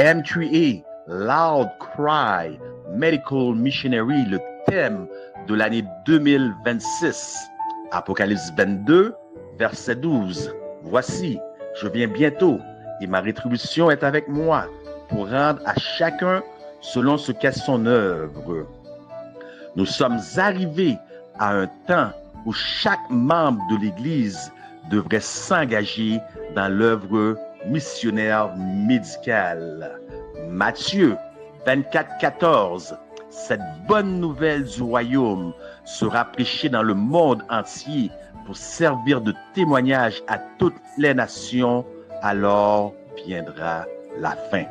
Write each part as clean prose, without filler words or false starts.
M3A, Loud Cry, Medical Missionary, le thème de l'année 2026. Apocalypse 22, verset 12. Voici, je viens bientôt et ma rétribution est avec moi pour rendre à chacun selon ce qu'est son œuvre. Nous sommes arrivés à un temps où chaque membre de l'Église devrait s'engager dans l'œuvre missionnaire médicale. Matthieu 24, 14. Cette bonne nouvelle du royaume sera prêchée dans le monde entier pour servir de témoignage à toutes les nations. Alors viendra la fin.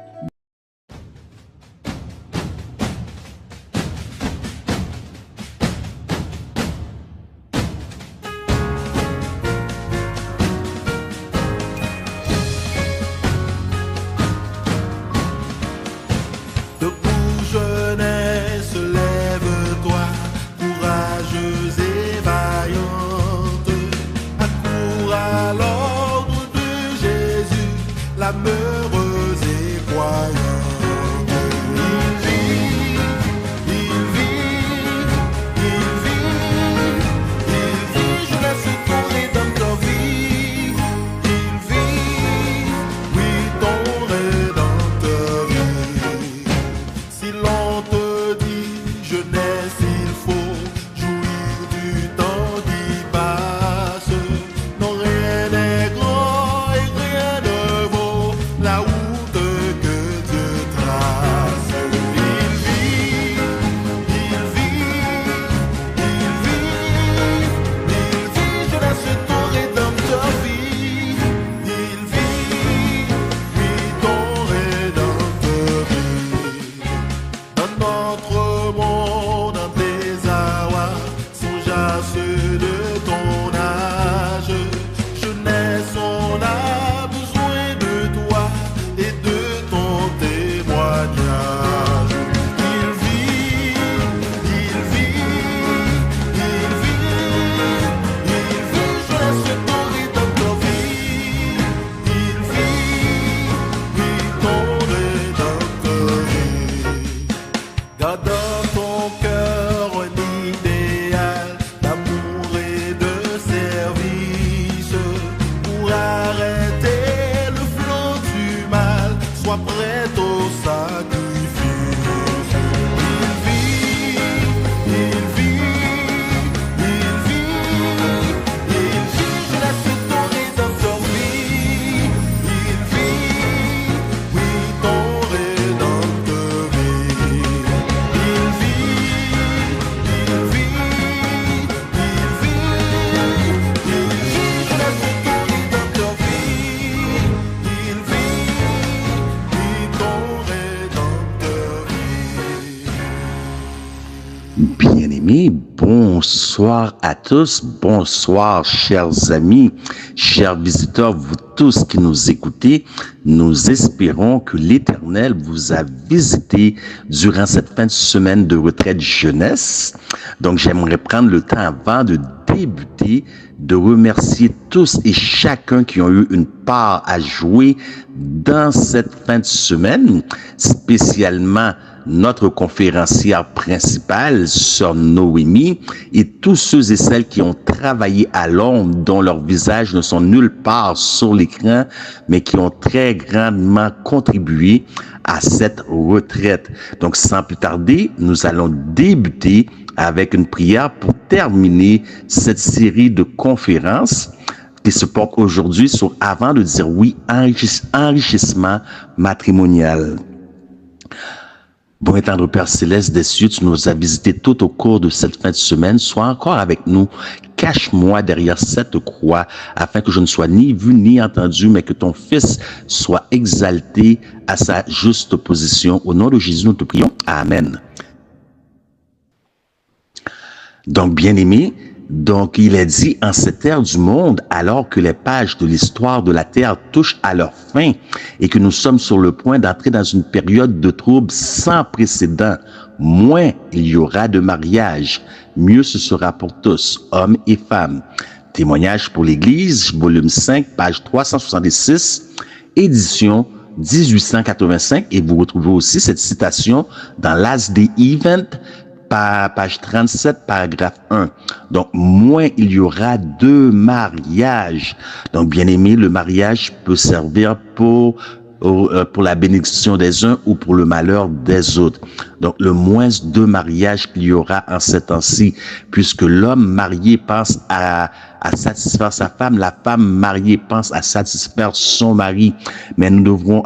Bien-aimés, bonsoir à tous, bonsoir chers amis, chers visiteurs, vous tous qui nous écoutez. Nous espérons que l'Éternel vous a visité durant cette fin de semaine de retraite jeunesse. Donc j'aimerais prendre le temps avant de débuter de remercier tous et chacun qui ont eu une part à jouer dans cette fin de semaine, spécialement notre conférencière principale, Sœur Noémie, et tous ceux et celles qui ont travaillé à l'ombre, dont leurs visages ne sont nulle part sur l'écran, mais qui ont très grandement contribué à cette retraite. Donc, sans plus tarder, nous allons débuter avec une prière pour terminer cette série de conférences qui se porte aujourd'hui sur Avant de dire oui, enrichissement matrimonial. Bon et tendre Père Céleste des cieux, tu nous as visités tout au cours de cette fin de semaine. Sois encore avec nous. Cache-moi derrière cette croix, afin que je ne sois ni vu ni entendu, mais que ton Fils soit exalté à sa juste position. Au nom de Jésus, nous te prions. Amen. Donc, bien-aimés, donc il est dit en cette ère du monde, alors que les pages de l'histoire de la terre touchent à leur fin et que nous sommes sur le point d'entrer dans une période de troubles sans précédent, moins il y aura de mariage, mieux ce sera pour tous, hommes et femmes. Témoignage pour l'Église, volume 5, page 366, édition 1885 et vous retrouvez aussi cette citation dans Last Day Event, page 37, paragraphe 1. Donc, moins il y aura de mariage. Donc, bien aimé, le mariage peut servir pour la bénédiction des uns ou pour le malheur des autres. Donc, le moins de mariage qu'il y aura en ces temps-ci, puisque l'homme marié pense à satisfaire sa femme, la femme mariée pense à satisfaire son mari. Mais nous devrons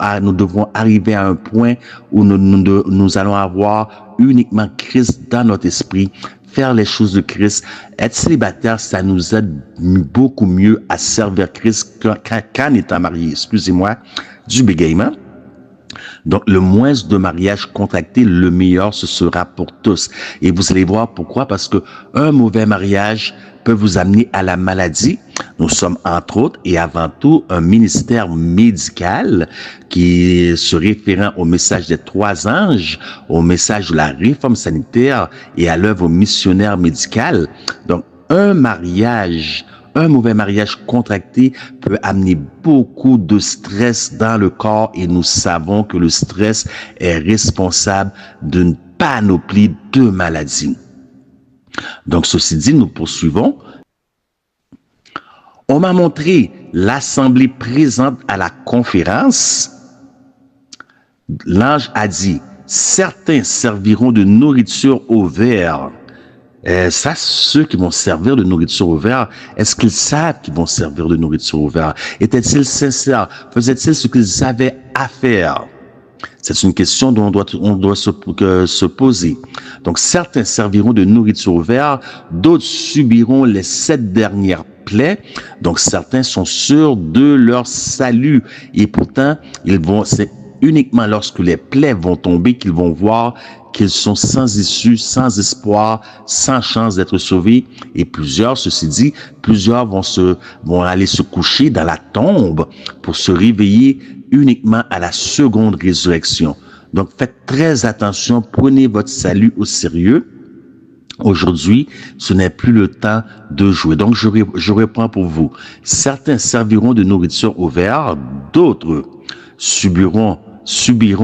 arriver à un point où nous allons avoir uniquement Christ dans notre esprit, faire les choses de Christ. Être célibataire, ça nous aide beaucoup mieux à servir Christ qu'en étant marié. Excusez-moi du bégaiement. Donc, le moins de mariages contractés, le meilleur, ce sera pour tous. Et vous allez voir pourquoi, parce que un mauvais mariage peut vous amener à la maladie. Nous sommes, entre autres, et avant tout, un ministère médical qui se référant au message des 3 anges, au message de la réforme sanitaire et à l'œuvre missionnaire médicale. Donc, un mauvais mariage contracté peut amener beaucoup de stress dans le corps et nous savons que le stress est responsable d'une panoplie de maladies. Donc, ceci dit, nous poursuivons. On m'a montré l'assemblée présente à la conférence. L'ange a dit, certains serviront de nourriture aux vers. Ça, ceux qui vont servir de nourriture au ver, est-ce qu'ils savent qu'ils vont servir de nourriture au ver? Étaient-ils sincères? Faisaient-ils ce qu'ils avaient à faire? C'est une question dont on doit se poser. Donc, certains serviront de nourriture au ver, d'autres subiront les 7 dernières plaies. Donc, certains sont sûrs de leur salut. Et pourtant, c'est uniquement lorsque les plaies vont tomber qu'ils vont voir qu'ils sont sans issue, sans espoir, sans chance d'être sauvés. Et plusieurs, ceci dit, vont aller se coucher dans la tombe pour se réveiller uniquement à la seconde résurrection. Donc, faites très attention, prenez votre salut au sérieux. Aujourd'hui, ce n'est plus le temps de jouer. Donc, je reprends pour vous. Certains serviront de nourriture au ver, d'autres subiront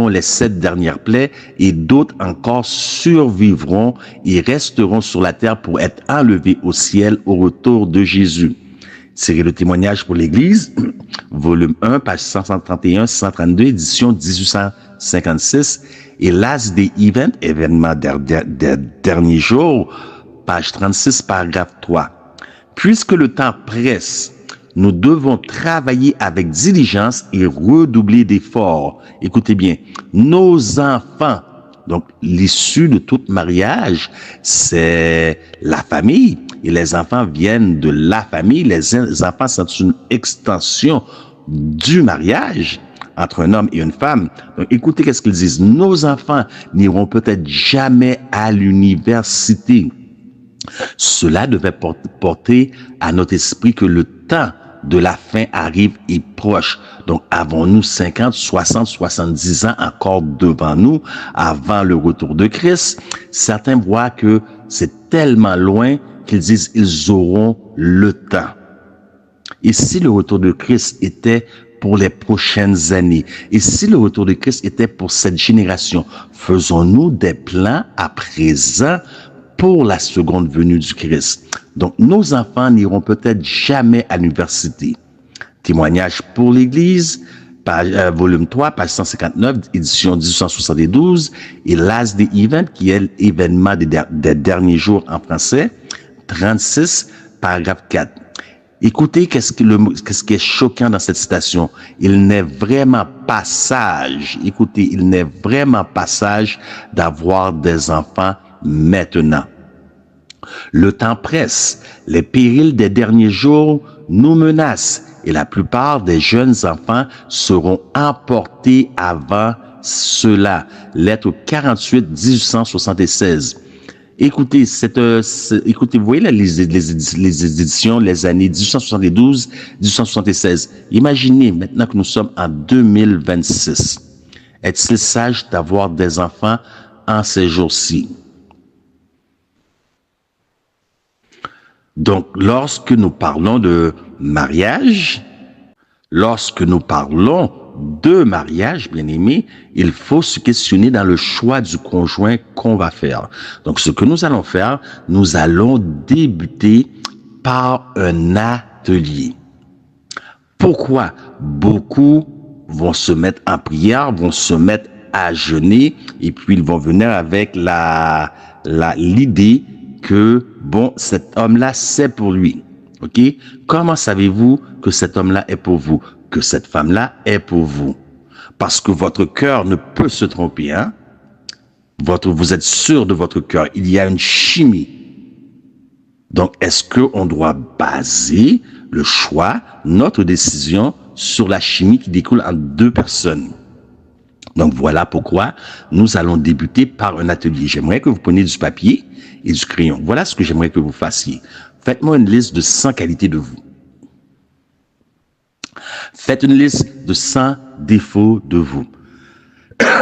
les 7 dernières plaies et d'autres encore survivront et resteront sur la terre pour être enlevés au ciel au retour de Jésus. C'est le témoignage pour l'Église, volume 1, page 131-132, édition 1856. Et Last Day Event, événement des derniers jours, page 36, paragraphe 3. Puisque le temps presse, nous devons travailler avec diligence et redoubler d'efforts. Écoutez bien, nos enfants, donc l'issue de tout mariage, c'est la famille. Et les enfants viennent de la famille. Les enfants sont une extension du mariage entre un homme et une femme. Donc écoutez qu'est-ce qu'ils disent. Nos enfants n'iront peut-être jamais à l'université. Cela devait porter à notre esprit que le temps de la fin arrive et proche. Donc, avons-nous 50, 60, 70 ans encore devant nous avant le retour de Christ? Certains voient que c'est tellement loin qu'ils disent ils auront le temps. Et si le retour de Christ était pour les prochaines années, et si le retour de Christ était pour cette génération, faisons-nous des plans à présent pour la seconde venue du Christ. Donc, nos enfants n'iront peut-être jamais à l'université. Témoignage pour l'Église, volume 3, page 159, édition 1872, et Last Day Event, qui est l'événement des derniers jours en français, 36, paragraphe 4. Écoutez, qu'est-ce qui est choquant dans cette citation. Il n'est vraiment pas sage, écoutez, il n'est vraiment pas sage d'avoir des enfants maintenant. Le temps presse, les périls des derniers jours nous menacent et la plupart des jeunes enfants seront emportés avant cela. Lettre 48, 1876. Écoutez, écoutez, vous voyez là, les éditions, les années 1872, 1876. Imaginez maintenant que nous sommes en 2026. Est-il sage d'avoir des enfants en ces jours-ci? Donc, lorsque nous parlons de mariage, lorsque nous parlons de mariage, bien aimé, il faut se questionner dans le choix du conjoint qu'on va faire. Donc, ce que nous allons faire, nous allons débuter par un atelier. Pourquoi? Beaucoup vont se mettre en prière, vont se mettre à jeûner, et puis ils vont venir avec l'idée que, bon, cet homme-là, c'est pour lui. OK? Comment savez-vous que cet homme-là est pour vous? Que cette femme-là est pour vous? Parce que votre cœur ne peut se tromper, hein? Vous êtes sûr de votre cœur. Il y a une chimie. Donc, est-ce qu'on doit baser le choix, notre décision, sur la chimie qui découle entre deux personnes? Donc, voilà pourquoi nous allons débuter par un atelier. J'aimerais que vous preniez du papier et du crayon. Voilà ce que j'aimerais que vous fassiez. Faites-moi une liste de 100 qualités de vous. Faites une liste de 100 défauts de vous.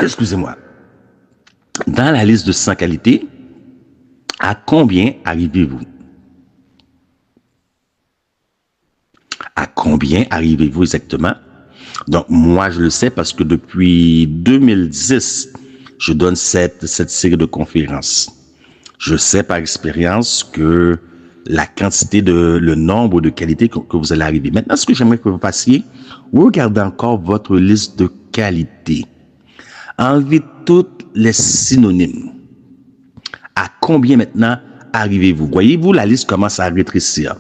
Excusez-moi. Dans la liste de 100 qualités, à combien arrivez-vous? À combien arrivez-vous exactement? Donc, moi, je le sais parce que depuis 2010, je donne cette série de conférences. Je sais par expérience que la quantité le nombre de qualités que vous allez arriver. Maintenant, ce que j'aimerais que vous fassiez, regardez encore votre liste de qualités. Enlevez tous les synonymes. À combien maintenant arrivez-vous? Voyez-vous, la liste commence à rétrécir.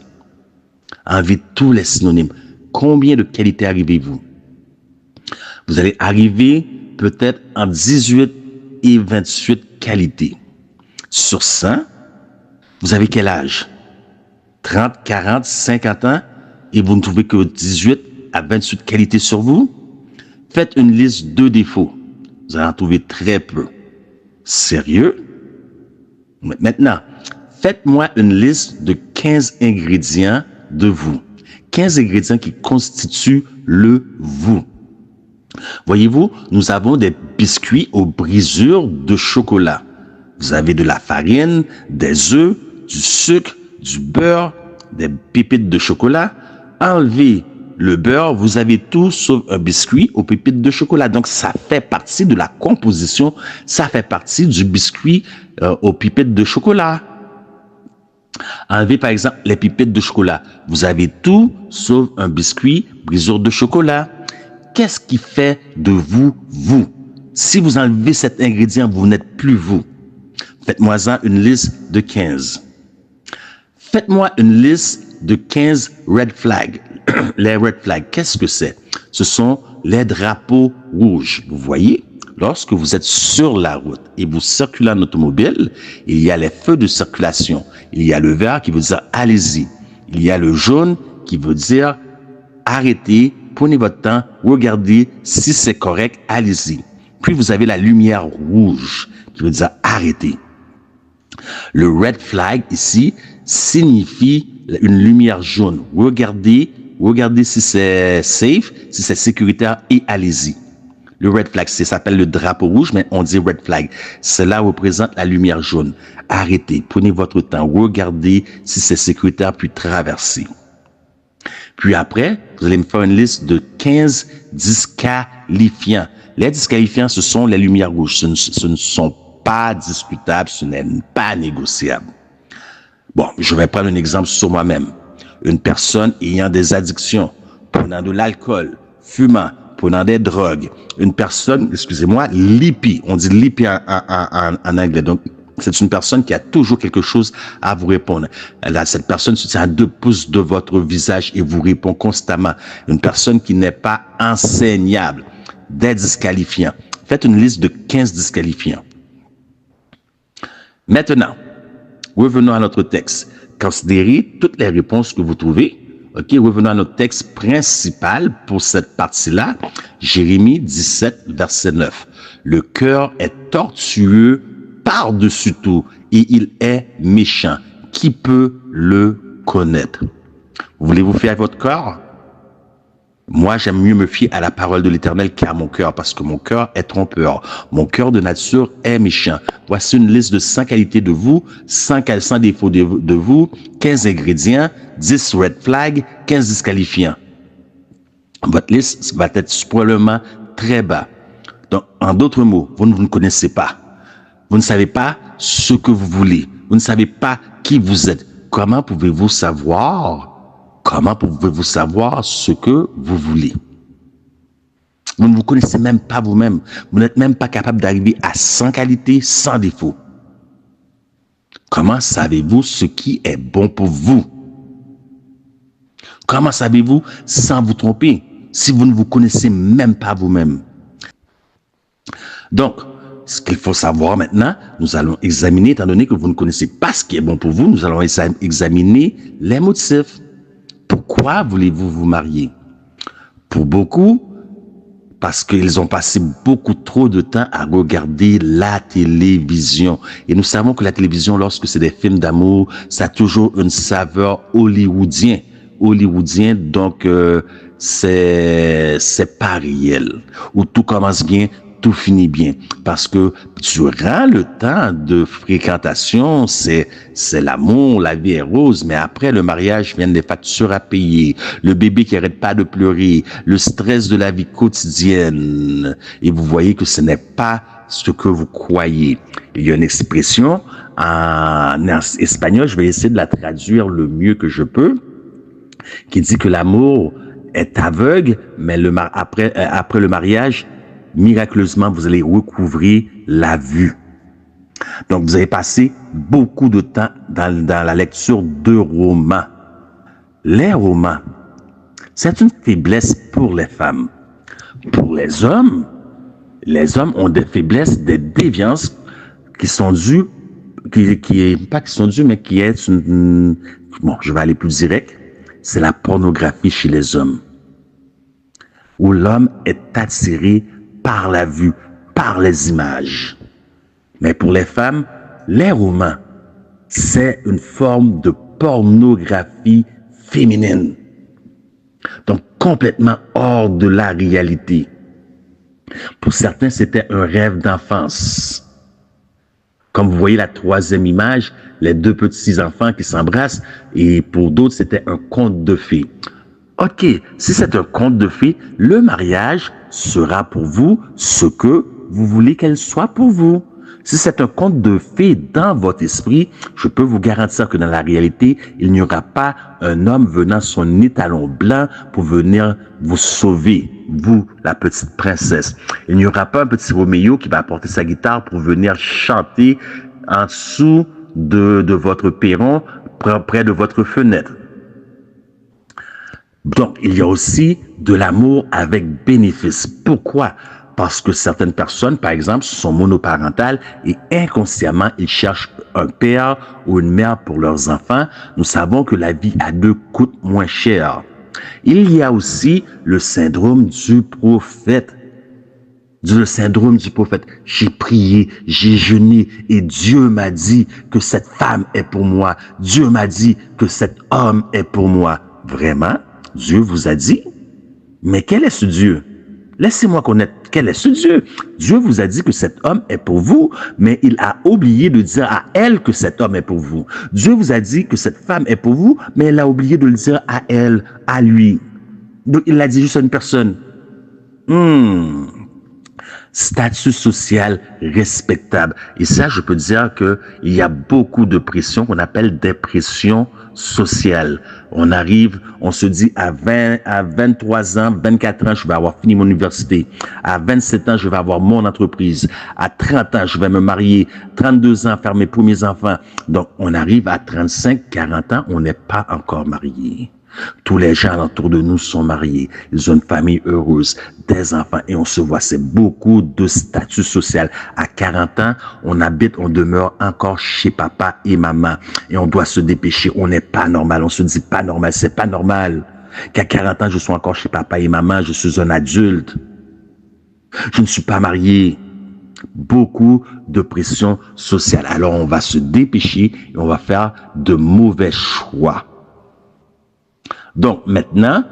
Enlevez tous les synonymes. Combien de qualités arrivez-vous? Vous allez arriver peut-être en 18 et 28 qualités. Sur 100, vous avez quel âge? 30, 40, 50 ans et vous ne trouvez que 18 à 28 qualités sur vous? Faites une liste de défauts. Vous allez en trouver très peu. Sérieux? Maintenant, faites-moi une liste de 15 ingrédients de vous. 15 ingrédients qui constituent le vous. Voyez-vous, nous avons des biscuits aux brisures de chocolat. Vous avez de la farine, des œufs, du sucre, du beurre, des pépites de chocolat. Enlevez le beurre, vous avez tout sauf un biscuit aux pépites de chocolat. Donc, ça fait partie de la composition, ça fait partie du biscuit aux pépites de chocolat. Enlevez par exemple les pépites de chocolat. Vous avez tout sauf un biscuit brisure de chocolat. Qu'est-ce qui fait de vous, vous? Si vous enlevez cet ingrédient, vous n'êtes plus vous. Faites-moi-en une liste de 15. Faites-moi une liste de 15 red flags. Les red flags, qu'est-ce que c'est? Ce sont les drapeaux rouges. Vous voyez, lorsque vous êtes sur la route et vous circulez en automobile, il y a les feux de circulation. Il y a le vert qui veut dire allez-y. Il y a le jaune qui veut dire arrêtez, prenez votre temps, regardez si c'est correct, allez-y. Puis vous avez la lumière rouge qui veut dire arrêtez. Le red flag ici signifie une lumière jaune. Regardez si c'est safe, si c'est sécuritaire et allez-y. Le red flag, ça s'appelle le drapeau rouge, mais on dit red flag. Cela représente la lumière jaune. Arrêtez, prenez votre temps, regardez si c'est sécuritaire puis traversez. Puis après, vous allez me faire une liste de 15 disqualifiants. Les disqualifiants, ce sont les lumières rouges. Ce ne sont pas discutables, ce n'est pas négociable. Bon, je vais prendre un exemple sur moi-même. Une personne ayant des addictions, prenant de l'alcool, fumant, prenant des drogues. Une personne, excusez-moi, lippy. On dit lippy en anglais. Donc, c'est une personne qui a toujours quelque chose à vous répondre. Cette personne se tient à 2 pouces de votre visage et vous répond constamment. Une personne qui n'est pas enseignable. Des disqualifiants. Faites une liste de 15 disqualifiants. Maintenant, revenons à notre texte. Considérez toutes les réponses que vous trouvez. OK, revenons à notre texte principal pour cette partie-là. Jérémie 17, verset 9. Le cœur est tortueux par-dessus tout et il est méchant. Qui peut le connaître? Voulez-vous fier à votre cœur? Moi, j'aime mieux me fier à la parole de l'Éternel qu'à mon cœur, parce que mon cœur est trompeur. Mon cœur de nature est méchant. Voici une liste de 100 qualités de vous, 100 défauts de vous, 15 ingrédients, 10 red flags, 15 disqualifiants. votre liste va être probablement très bas. Donc, en d'autres mots, vous ne connaissez pas. Vous ne savez pas ce que vous voulez. Vous ne savez pas qui vous êtes. Comment pouvez-vous savoir ce que vous voulez? Vous ne vous connaissez même pas vous-même. Vous n'êtes même pas capable d'arriver à 100 qualités, sans défaut. Comment savez-vous ce qui est bon pour vous? Comment savez-vous sans vous tromper si vous ne vous connaissez même pas vous-même? Donc, ce qu'il faut savoir maintenant, nous allons examiner, étant donné que vous ne connaissez pas ce qui est bon pour vous, nous allons examiner les motifs. Pourquoi voulez-vous vous marier? Pour beaucoup, parce qu'ils ont passé beaucoup trop de temps à regarder la télévision. Et nous savons que la télévision, lorsque c'est des films d'amour, ça a toujours une saveur hollywoodienne. Donc c'est pas réel. Où tout commence bien, tout finit bien. Parce que durant le temps de fréquentation, c'est l'amour, la vie est rose, mais après le mariage viennent des factures à payer, le bébé qui arrête pas de pleurer, le stress de la vie quotidienne. Et vous voyez que ce n'est pas ce que vous croyez. Il y a une expression en espagnol, je vais essayer de la traduire le mieux que je peux, qui dit que l'amour est aveugle, mais après le mariage, miraculeusement, vous allez recouvrir la vue. Donc, vous avez passé beaucoup de temps dans la lecture de romans. Les romans, c'est une faiblesse pour les femmes. Pour les hommes ont des faiblesses, des déviances qui sont dues, qui est une, bon, je vais aller plus direct, c'est la pornographie chez les hommes. Où l'homme est attiré par la vue, par les images. Mais pour les femmes, les romans, c'est une forme de pornographie féminine. Donc, complètement hors de la réalité. Pour certains, c'était un rêve d'enfance. Comme vous voyez la troisième image, les deux petits enfants qui s'embrassent, et pour d'autres, c'était un conte de fées. Ok, si c'est un conte de fées, le mariage sera pour vous ce que vous voulez qu'elle soit pour vous. Si c'est un conte de fées dans votre esprit, je peux vous garantir que dans la réalité, il n'y aura pas un homme venant son étalon blanc pour venir vous sauver, vous, la petite princesse. Il n'y aura pas un petit Roméo qui va apporter sa guitare pour venir chanter en dessous de votre perron, près de votre fenêtre. Donc, il y a aussi de l'amour avec bénéfice. Pourquoi? Parce que certaines personnes, par exemple, sont monoparentales et inconsciemment, ils cherchent un père ou une mère pour leurs enfants. Nous savons que la vie à deux coûte moins cher. Il y a aussi le syndrome du prophète. Le syndrome du prophète. J'ai prié, j'ai jeûné et Dieu m'a dit que cette femme est pour moi. Dieu m'a dit que cet homme est pour moi. Vraiment? Dieu vous a dit? Mais quel est ce Dieu? Laissez-moi connaître quel est ce Dieu. Dieu vous a dit que cet homme est pour vous, mais il a oublié de dire à elle que cet homme est pour vous. Dieu vous a dit que cette femme est pour vous, mais elle a oublié de le dire à elle, à lui. Donc il l'a dit juste à une personne. Statut social respectable. Et ça, je peux dire que il y a beaucoup de pressions qu'on appelle des pressions sociales. On arrive, on se dit à 23 ans, 24 ans, je vais avoir fini mon université. À 27 ans, je vais avoir mon entreprise. À 30 ans, je vais me marier. 32 ans, faire mes premiers enfants. Donc, on arrive à 35, 40 ans, on n'est pas encore marié. Tous les gens autour de nous sont mariés. Ils ont une famille heureuse, des enfants et on se voit. C'est beaucoup de statut social. À 40 ans, on demeure encore chez papa et maman et on doit se dépêcher. On n'est pas normal. On se dit pas normal. C'est pas normal qu'à 40 ans, je sois encore chez papa et maman. Je suis un adulte. Je ne suis pas marié. Beaucoup de pression sociale. Alors, on va se dépêcher et on va faire de mauvais choix. Donc maintenant,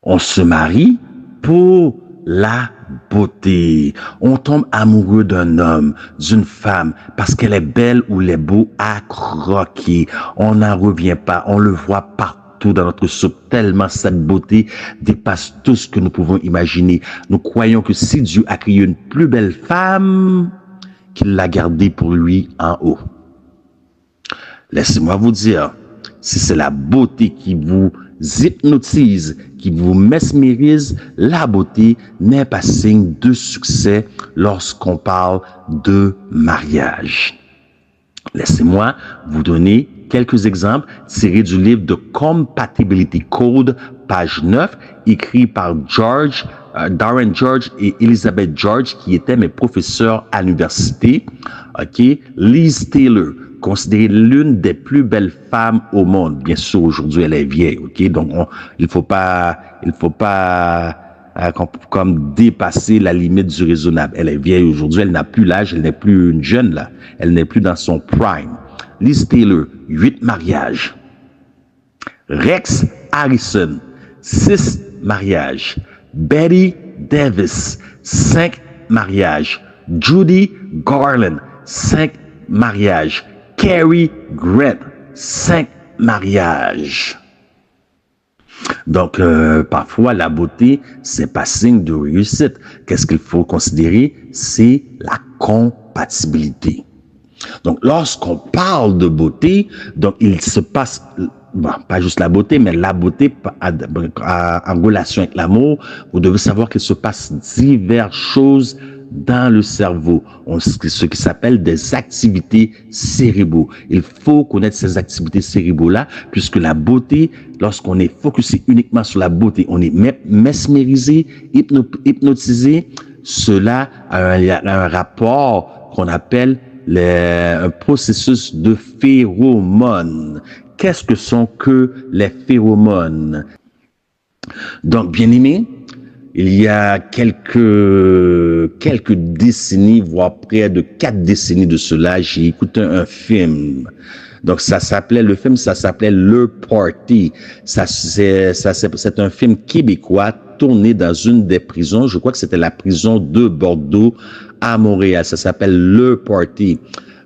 on se marie pour la beauté. On tombe amoureux d'un homme, d'une femme, parce qu'elle est belle ou elle est beau à croquer. On n'en revient pas, on le voit partout partout dans notre soupe, tellement cette beauté dépasse tout ce que nous pouvons imaginer. Nous croyons que si Dieu a créé une plus belle femme, qu'il l'a gardée pour lui en haut. Laissez-moi vous dire, si c'est la beauté qui vous hypnotise, qui vous mesmérise, la beauté n'est pas signe de succès lorsqu'on parle de mariage. Laissez-moi vous donner quelques exemples tirés du livre de Compatibility Code, page 9, écrit par Darren George et Elizabeth George, qui étaient mes professeurs à l'université. Liz Taylor, considérée l'une des plus belles femmes au monde. Bien sûr, aujourd'hui, elle est vieille. Donc, il faut pas comme dépasser la limite du raisonnable. Elle est vieille aujourd'hui, elle n'a plus l'âge, elle n'est plus une jeune là, elle n'est plus dans son prime. Liz Taylor, 8 mariages. Rex Harrison, 6 mariages. Betty Davis, 5 mariages. Judy Garland, 5 mariages. Cary Grant, 5 mariages. Donc, parfois, la beauté, c'est pas signe de réussite. Qu'est-ce qu'il faut considérer? C'est la compatibilité. Donc, lorsqu'on parle de beauté, donc il se passe, pas juste la beauté, mais la beauté en relation avec l'amour, vous devez savoir qu'il se passe diverses choses dans le cerveau, ce qui s'appelle des activités cérébraux. Il faut connaître ces activités cérébraux-là, puisque la beauté, lorsqu'on est focusé uniquement sur la beauté, on est mesmérisé, hypnotisé, cela a un rapport qu'on appelle un processus de phéromones. Qu'est-ce que sont que les phéromones? Donc, bien aimé, il y a quelques décennies, voire près de 4 décennies de cela, j'ai écouté un film. Donc, le film s'appelait Le Party. C'est un film québécois tourné dans une des prisons. Je crois que c'était la prison de Bordeaux à Montréal. Ça s'appelle Le Party,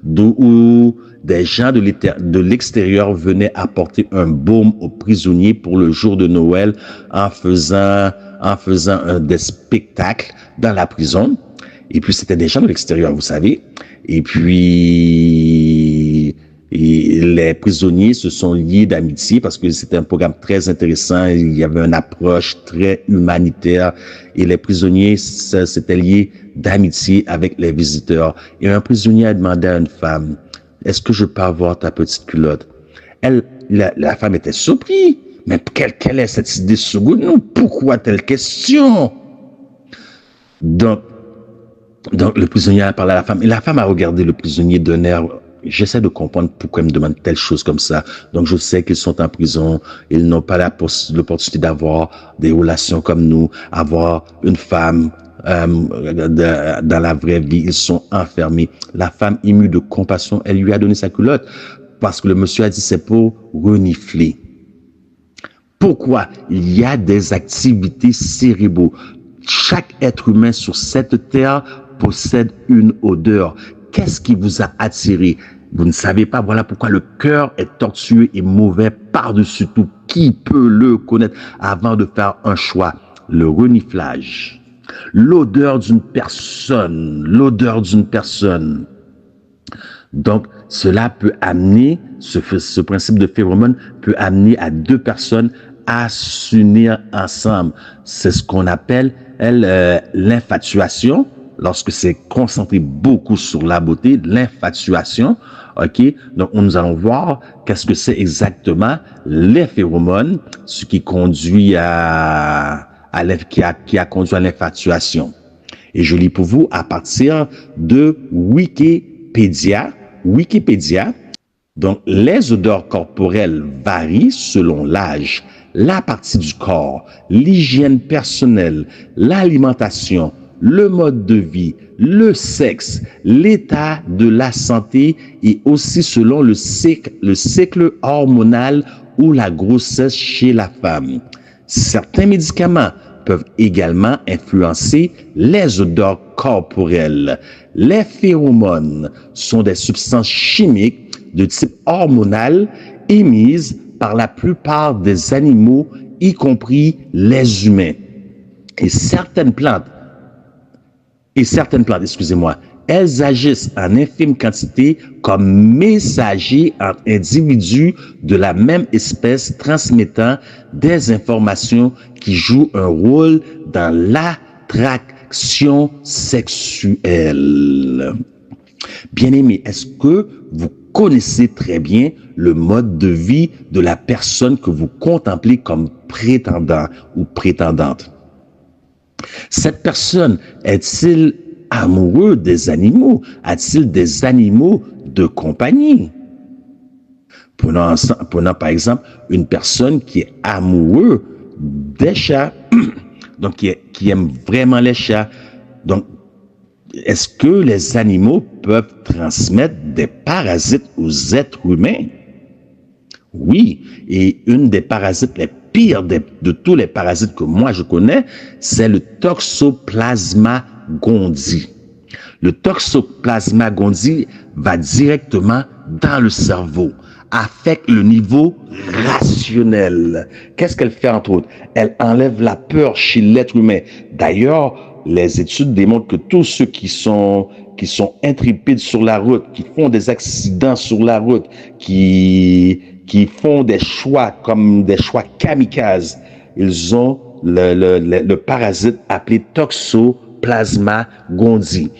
où des gens de l'extérieur venaient apporter un baume aux prisonniers pour le jour de Noël en faisant des spectacles dans la prison. Et puis, c'était des gens de l'extérieur, vous savez. Et puis, les prisonniers se sont liés d'amitié parce que c'était un programme très intéressant. Il y avait une approche très humanitaire et les prisonniers s'étaient liés d'amitié avec les visiteurs. Et un prisonnier a demandé à une femme, est-ce que je peux avoir ta petite culotte? La femme était surprise. Mais quelle est cette idée secondaire? Pourquoi telle question? Donc, le prisonnier a parlé à la femme. Et la femme a regardé le prisonnier d'un air. J'essaie de comprendre pourquoi il me demande telle chose comme ça. Donc, je sais qu'ils sont en prison. Ils n'ont pas l'opportunité d'avoir des relations comme nous, avoir une femme dans la vraie vie. Ils sont enfermés. La femme, émue de compassion, elle lui a donné sa culotte parce que le monsieur a dit c'est pour renifler. Pourquoi? Il y a des activités cérébraux. Chaque être humain sur cette terre possède une odeur. Qu'est-ce qui vous a attiré? Vous ne savez pas. Voilà pourquoi le cœur est tortueux et mauvais par-dessus tout. Qui peut le connaître avant de faire un choix? Le reniflage. L'odeur d'une personne. Donc, cela peut amener, ce principe de phéromone peut amener à 2 personnes à s'unir ensemble. C'est ce qu'on appelle, l'infatuation. Lorsque c'est concentré beaucoup sur la beauté, l'infatuation, donc nous allons voir qu'est-ce que c'est exactement les phéromones, ce qui conduit qui a conduit à l'infatuation. Et je lis pour vous à partir de Wikipédia. Donc, les odeurs corporelles varient selon l'âge, la partie du corps, l'hygiène personnelle, l'alimentation, le mode de vie, le sexe, l'état de la santé et aussi selon le cycle hormonal ou la grossesse chez la femme. Certains médicaments peuvent également influencer les odeurs corporelles. Les phéromones sont des substances chimiques de type hormonal émises par la plupart des animaux, y compris les humains. Et certaines plantes, excusez-moi, elles agissent en infime quantité comme messagers entre individus de la même espèce transmettant des informations qui jouent un rôle dans l'attraction sexuelle. Bien-aimés, est-ce que vous connaissez très bien le mode de vie de la personne que vous contemplez comme prétendant ou prétendante? Cette personne est-il amoureux des animaux? A-t-il des animaux de compagnie? Prenons par exemple une personne qui est amoureuse des chats, donc qui aime vraiment les chats. Donc, est-ce que les animaux peuvent transmettre des parasites aux êtres humains? Oui, et une des parasites les pires de tous les parasites que moi je connais, c'est le Toxoplasma gondii. Le Toxoplasma gondii va directement dans le cerveau, affecte le niveau rationnel. Qu'est-ce qu'elle fait entre autres? Elle enlève la peur chez l'être humain. D'ailleurs, les études démontrent que tous ceux qui sont intrépides sur la route, qui font des accidents sur la route, qui font des choix comme des choix kamikazes, ils ont le parasite appelé Toxoplasma gondii.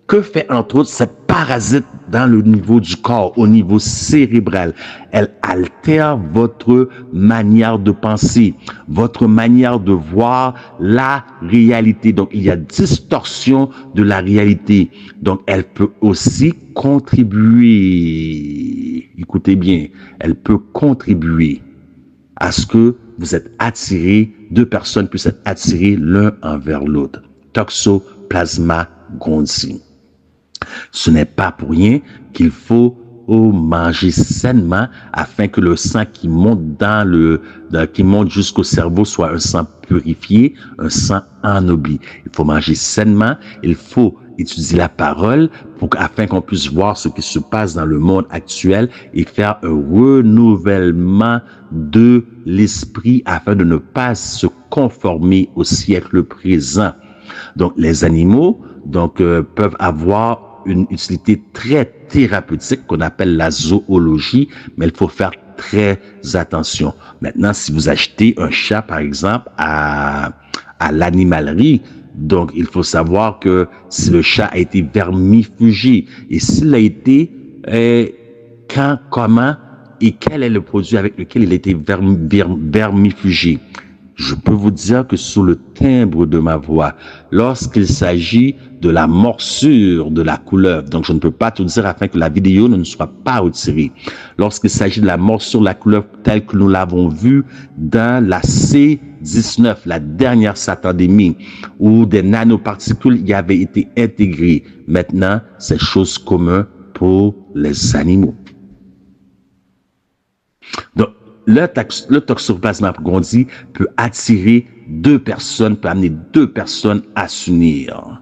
Que fait entre autres cette parasite dans le niveau du corps, au niveau cérébral? Elle altère votre manière de penser, votre manière de voir la réalité. Donc, il y a distorsion de la réalité. Donc, elle peut aussi contribuer, écoutez bien, elle peut contribuer à ce que vous êtes attirés, deux personnes puissent être attirées l'un envers l'autre. Toxoplasma gondii. Ce n'est pas pour rien qu'il faut manger sainement afin que le sang qui monte qui monte jusqu'au cerveau soit un sang purifié, un sang ennobli. Il faut manger sainement, il faut étudier la parole afin qu'on puisse voir ce qui se passe dans le monde actuel et faire un renouvellement de l'esprit afin de ne pas se conformer au siècle présent. Donc, les animaux peuvent avoir une utilité très thérapeutique qu'on appelle la zoologie, mais il faut faire très attention. Maintenant, si vous achetez un chat, par exemple, à l'animalerie, donc il faut savoir que si le chat a été vermifugé et s'il a été, quand, comment et quel est le produit avec lequel il a été vermifugé. Je peux vous dire que sous le timbre de ma voix, lorsqu'il s'agit de la morsure de la couleuvre, donc je ne peux pas tout dire afin que la vidéo ne soit pas retirée. Lorsqu'il s'agit de la morsure de la couleuvre telle que nous l'avons vue dans la C19, la dernière satandémie, où des nanoparticules y avaient été intégrées. Maintenant, c'est chose commune pour les animaux. Donc, le Toxoplasma gondii peut attirer deux personnes, peut amener deux personnes à s'unir.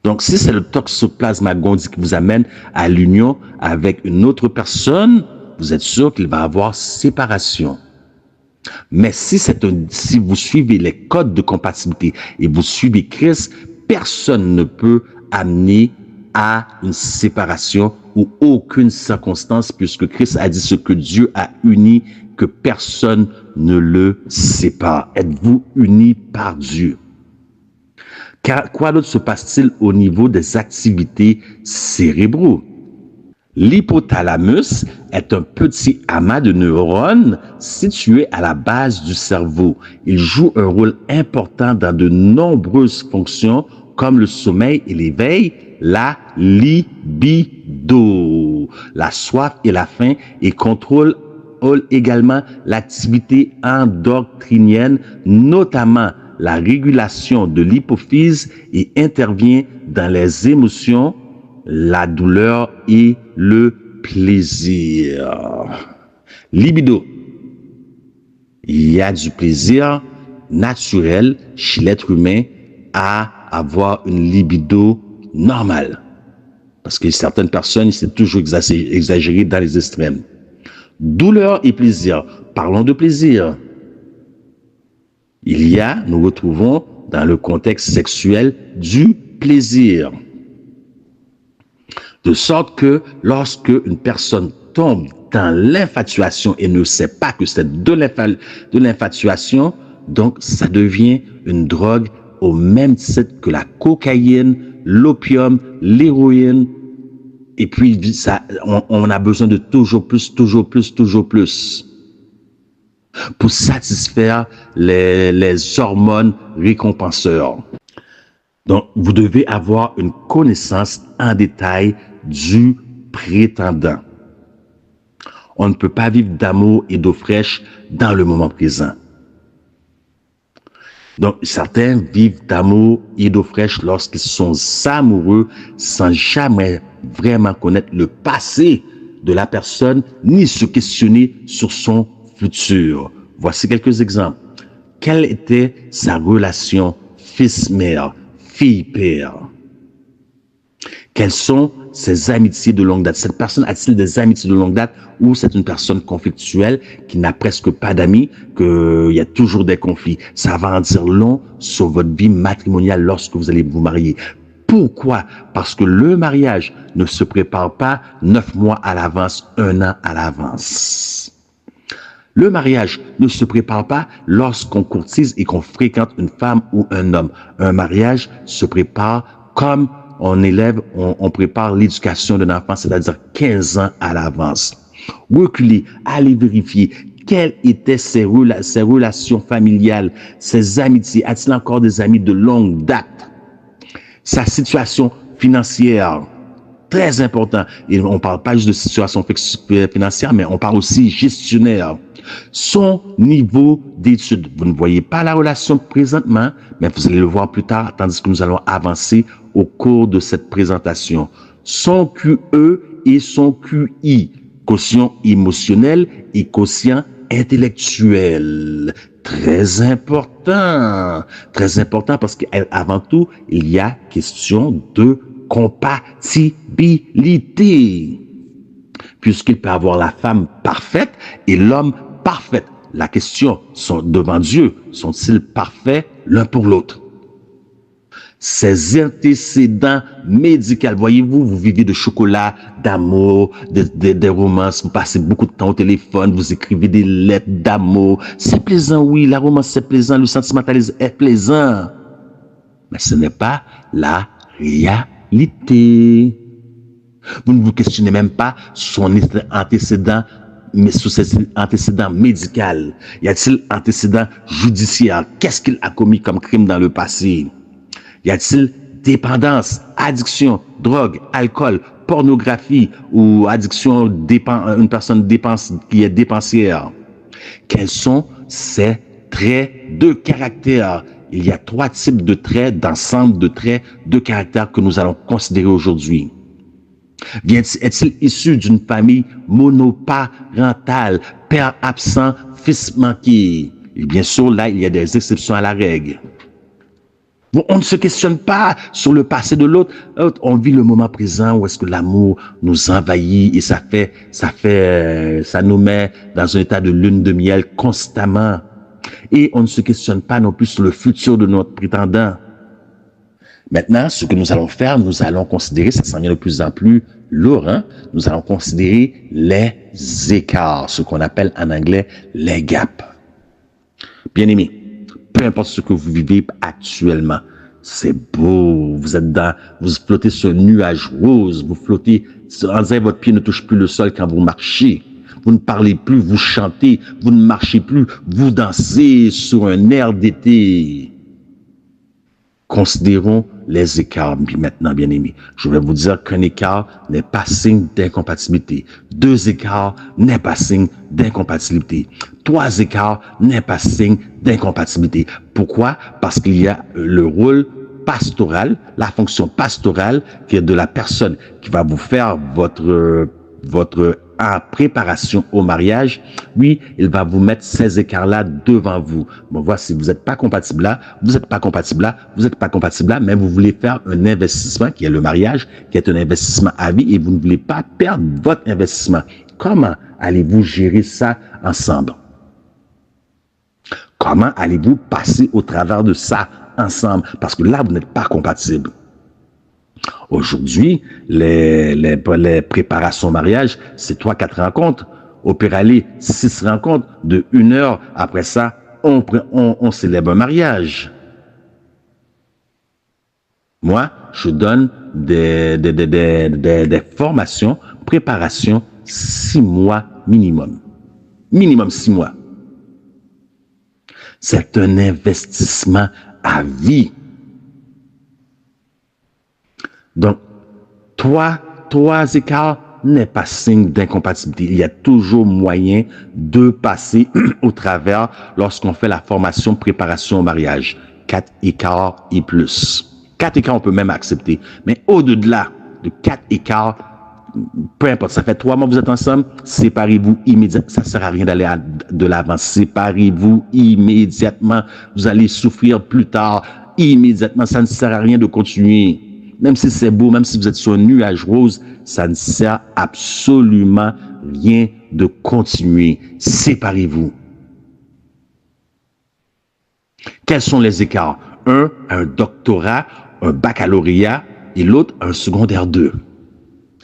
Donc, si c'est le Toxoplasma gondii qui vous amène à l'union avec une autre personne, vous êtes sûr qu'il va y avoir séparation. Mais si vous suivez les codes de compatibilité et vous suivez Christ, personne ne peut amener à une séparation ou aucune circonstance, puisque Christ a dit ce que Dieu a uni, que personne ne le sépare. Êtes-vous unis par Dieu? Car quoi d'autre se passe-t-il au niveau des activités cérébraux? L'hypothalamus est un petit amas de neurones situé à la base du cerveau. Il joue un rôle important dans de nombreuses fonctions comme le sommeil et l'éveil, la libido, la soif et la faim, et contrôle également l'activité endocrinienne, notamment la régulation de l'hypophyse, et intervient dans les émotions, la douleur et le plaisir. Libido. Il y a du plaisir naturel chez l'être humain à avoir une libido normale. Parce que certaines personnes, c'est toujours exagéré dans les extrêmes. Douleur et plaisir. Parlons de plaisir. Nous retrouvons dans le contexte sexuel du plaisir. De sorte que lorsque une personne tombe dans l'infatuation et ne sait pas que c'est de l'infatuation, donc ça devient une drogue au même titre que la cocaïne, l'opium, l'héroïne. Et puis, on a besoin de toujours plus pour satisfaire les hormones récompenseurs. Donc, vous devez avoir une connaissance en détail du prétendant. On ne peut pas vivre d'amour et d'eau fraîche dans le moment présent. Donc, certains vivent d'amour et d'eau fraîche lorsqu'ils sont amoureux sans jamais vraiment connaître le passé de la personne ni se questionner sur son futur. Voici quelques exemples. Quelle était sa relation fils-mère, fille-père? Quelles sont ses amitiés de longue date? Cette personne a-t-il des amitiés de longue date ou c'est une personne conflictuelle qui n'a presque pas d'amis, qu'il y a toujours des conflits? Ça va en dire long sur votre vie matrimoniale lorsque vous allez vous marier. Pourquoi? Parce que le mariage ne se prépare pas 9 mois à l'avance, 1 an à l'avance. Le mariage ne se prépare pas lorsqu'on courtise et qu'on fréquente une femme ou un homme. Un mariage se prépare comme on prépare l'éducation d'un enfant, c'est-à-dire 15 ans à l'avance. Reculez, allez vérifier quelles étaient ses relations familiales, ses amitiés. A-t-il encore des amis de longue date? Sa situation financière, très important. Et on ne parle pas juste de situation financière, mais on parle aussi gestionnaire. Son niveau d'études. Vous ne voyez pas la relation présentement, mais vous allez le voir plus tard, tandis que nous allons avancer au cours de cette présentation. Son QE et son QI, quotient émotionnel et quotient intellectuel. Très important parce qu'avant tout, il y a question de compatibilité. Puisqu'il peut avoir la femme parfaite et l'homme parfait. La question, devant Dieu, sont-ils parfaits l'un pour l'autre? Ces antécédents médicaux, voyez-vous, vous vivez de chocolat, d'amour, des romances, vous passez beaucoup de temps au téléphone, vous écrivez des lettres d'amour. C'est plaisant, oui, la romance c'est plaisant, le sentimentalisme est plaisant. Mais ce n'est pas la réalité. Vous ne vous questionnez même pas son antécédent, mais sur ses antécédents médicaux. Y a-t-il antécédent judiciaire? Qu'est-ce qu'il a commis comme crime dans le passé? Y a-t-il dépendance, addiction, drogue, alcool, pornographie ou addiction, une personne qui est dépensière? Quels sont ses traits de caractère? Il y a 3 types de traits, d'ensemble de traits de caractère que nous allons considérer aujourd'hui. Est-il issu d'une famille monoparentale, père absent, fils manqué? Et bien sûr, là, il y a des exceptions à la règle. Bon, on ne se questionne pas sur le passé de l'autre. On vit le moment présent où est-ce que l'amour nous envahit et ça nous met dans un état de lune de miel constamment. Et on ne se questionne pas non plus sur le futur de notre prétendant. Maintenant, ce que nous allons faire, nous allons considérer, ça s'en vient de plus en plus lourd, hein? Nous allons considérer les écarts, ce qu'on appelle en anglais les gaps. Bien aimés, peu importe ce que vous vivez actuellement, c'est beau, vous flottez sur un nuage rose, vous flottez, on dirait votre pied ne touche plus le sol quand vous marchez. Vous ne parlez plus, vous chantez, vous ne marchez plus, vous dansez sur un air d'été. Considérons les écarts maintenant, bien aimés. Je vais vous dire qu'un écart n'est pas signe d'incompatibilité. 2 écarts n'est pas signe d'incompatibilité. 3 écarts n'est pas signe d'incompatibilité. Pourquoi? Parce qu'il y a le rôle pastoral, la fonction pastorale qui est de la personne qui va vous faire votre en préparation au mariage. Oui, il va vous mettre ces écarts-là devant vous. Bon, voici, vous n'êtes pas compatible là, vous n'êtes pas compatible là, vous n'êtes pas compatible là, mais vous voulez faire un investissement qui est le mariage, qui est un investissement à vie et vous ne voulez pas perdre votre investissement. comment allez-vous gérer ça ensemble? Comment allez-vous passer au travers de ça ensemble? Parce que là, vous n'êtes pas compatibles. Aujourd'hui, les préparations au mariage, c'est 3-4 rencontres. Au pire aller, 6 rencontres de 1 heure. Après ça, on célèbre un mariage. Moi, je donne des formations, préparation 6 mois minimum. Minimum 6 mois. C'est un investissement à vie. Donc, trois écarts n'est pas signe d'incompatibilité. Il y a toujours moyen de passer au travers lorsqu'on fait la formation préparation au mariage. 4 écarts et plus. 4 écarts, on peut même accepter. Mais au-delà de 4 écarts, peu importe, ça fait 3 mois que vous êtes ensemble, séparez-vous immédiatement. Ça ne sert à rien d'aller de l'avant. Séparez-vous immédiatement. Vous allez souffrir plus tard. Immédiatement, ça ne sert à rien de continuer. Même si c'est beau, même si vous êtes sur un nuage rose, ça ne sert absolument rien de continuer. Séparez-vous. Quels sont les écarts? Un a un doctorat, un baccalauréat, et l'autre un secondaire 2.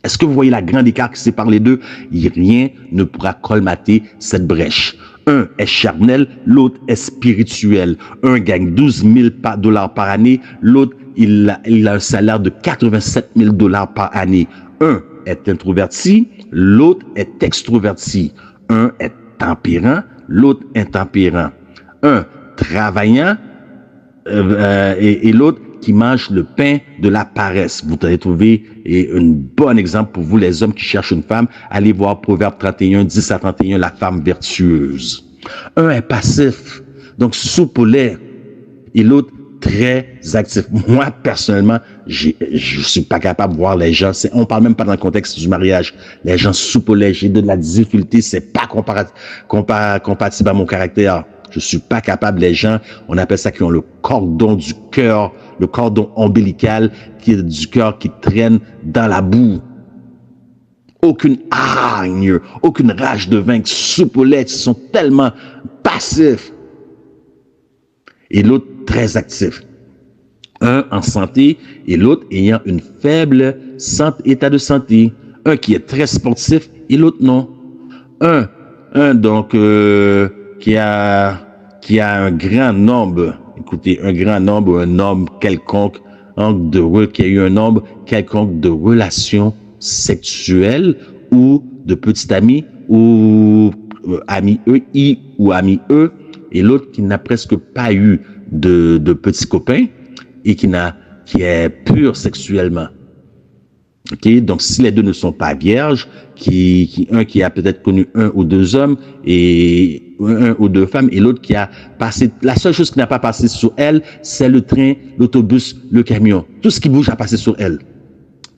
Est-ce que vous voyez la grande écart qui sépare les deux? Rien ne pourra colmater cette brèche. Un est charnel, l'autre est spirituel. Un gagne 12 000 $ par année, l'autre il a un salaire de 87 000 $ par année. Un est introverti, l'autre est extroverti. Un est tempérant, l'autre intempérant. Un travaillant et l'autre qui mange le pain de la paresse. Vous allez trouver un bon exemple pour vous, les hommes qui cherchent une femme. Allez voir Proverbe 31, 10 à 31, la femme vertueuse. Un est passif, donc soupe au lait, et l'autre très actif. Moi, personnellement, je suis pas capable de voir les gens. On parle même pas dans le contexte du mariage. Les gens soupe au lait, j'ai de la difficulté. C'est pas compatible à mon caractère. Je suis pas capable. Les gens, on appelle ça qui ont le cordon du cœur, le cordon ombilical qui est du cœur qui traîne dans la boue. Aucune hargne, aucune rage de vaincre, soupe au lait, ils sont tellement passifs. Et l'autre très actif. Un en santé et l'autre ayant une faible état de santé. Un qui est très sportif et l'autre non. Un donc qui a un grand nombre, écoutez, un grand nombre, un nombre quelconque qui a eu un nombre quelconque de relations sexuelles ou de petits amis ou amis ou amis et l'autre qui n'a presque pas eu de petits copains et qui est pur sexuellement. Ok, donc si les deux ne sont pas vierges, un qui a peut-être connu 1 ou 2 hommes et 1 ou 2 femmes et l'autre qui a passé, la seule chose qui n'a pas passé sur elle, c'est le train, l'autobus, le camion. Tout ce qui bouge a passé sur elle.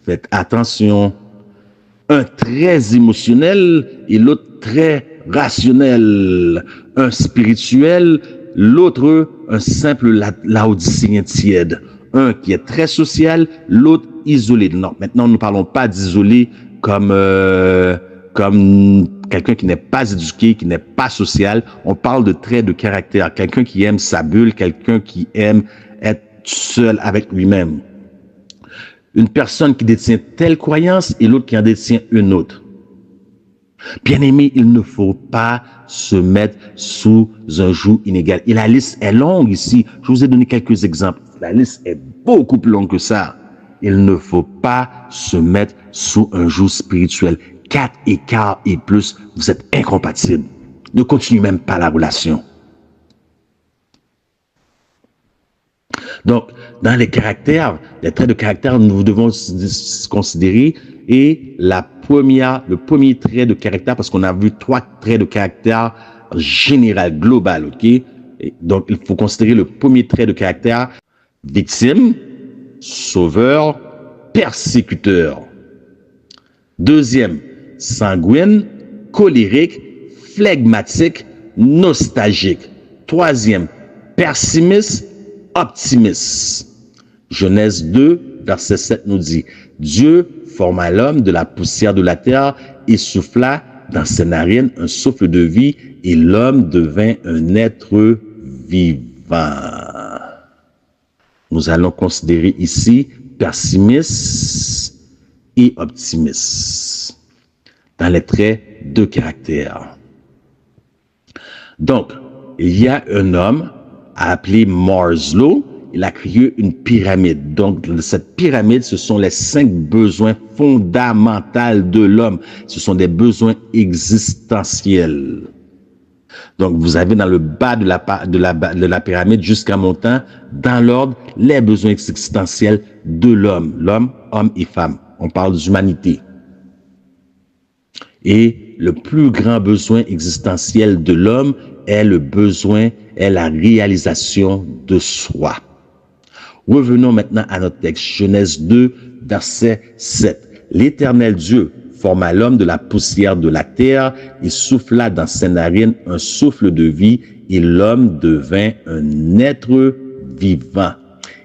Faites attention. Un très émotionnel et l'autre très rationnel. Un spirituel, l'autre un simple laodicéen tiède. Un qui est très social, l'autre isolé. Non, maintenant nous ne parlons pas d'isolé comme quelqu'un qui n'est pas éduqué, qui n'est pas social. On parle de traits de caractère. Quelqu'un qui aime sa bulle, quelqu'un qui aime être seul avec lui-même. Une personne qui détient telle croyance et l'autre qui en détient une autre. Bien aimé, il ne faut pas se mettre sous un joug inégal. Et la liste est longue ici. Je vous ai donné quelques exemples. La liste est beaucoup plus longue que ça. Il ne faut pas se mettre sous un joug spirituel. 4 écarts et plus, vous êtes incompatibles. Ne continuez même pas la relation. Donc, dans les caractères, les traits de caractère, nous devons considérer et le premier trait de caractère, parce qu'on a vu 3 traits de caractère général, global, ok? Et donc, il faut considérer le premier trait de caractère, victime, sauveur, persécuteur. Deuxième, sanguine, colérique, flegmatique, nostalgique. Troisième, pessimiste, optimiste. Genèse 2, verset 7 nous dit, Dieu forma l'homme de la poussière de la terre et souffla dans ses narines un souffle de vie et l'homme devint un être vivant. Nous allons considérer ici pessimiste et optimiste dans les traits de caractère. Donc, il y a un homme appelé Maslow. Il a créé une pyramide. Donc, cette pyramide, ce sont les 5 besoins fondamentaux de l'homme. Ce sont des besoins existentiels. Donc, vous avez dans le bas de la pyramide jusqu'à montant, dans l'ordre, les besoins existentiels de l'homme. L'homme, homme et femme. On parle d'humanité. Et le plus grand besoin existentiel de l'homme est la réalisation de soi. Revenons maintenant à notre texte, Genèse 2, verset 7. L'Éternel Dieu forma l'homme de la poussière de la terre et souffla dans ses narines un souffle de vie et l'homme devint un être vivant.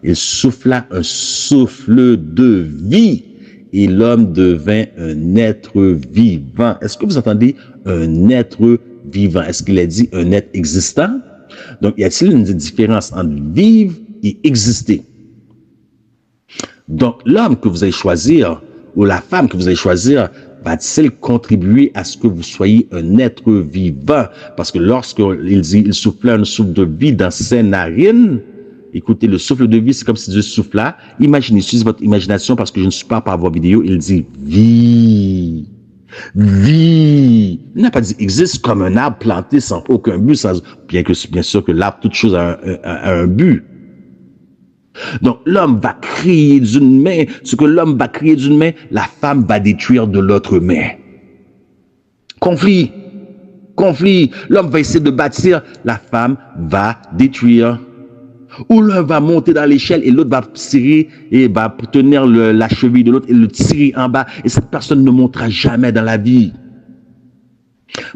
Il souffla un souffle de vie et l'homme devint un être vivant. Est-ce que vous entendez un être vivant? Est-ce qu'il a dit un être existant? Donc, y a-t-il une différence entre vivre et exister? Donc, l'homme que vous allez choisir ou la femme que vous allez choisir va-t-il contribuer à ce que vous soyez un être vivant? Parce que lorsqu'il dit il souffla un souffle de vie dans ses narines, écoutez, le souffle de vie, c'est comme si Dieu souffla. Imaginez, utilisez votre imagination parce que je ne suis pas par vos vidéos. Il dit vie. Vie. Il n'a pas dit existe comme un arbre planté sans aucun but, bien sûr que l'arbre, toute chose a un but. Donc, l'homme va créer d'une main, ce que l'homme va créer d'une main, la femme va détruire de l'autre main. Conflit. L'homme va essayer de bâtir, la femme va détruire. Ou l'un va monter dans l'échelle et l'autre va tirer et va tenir la cheville de l'autre et le tirer en bas. Et cette personne ne montera jamais dans la vie.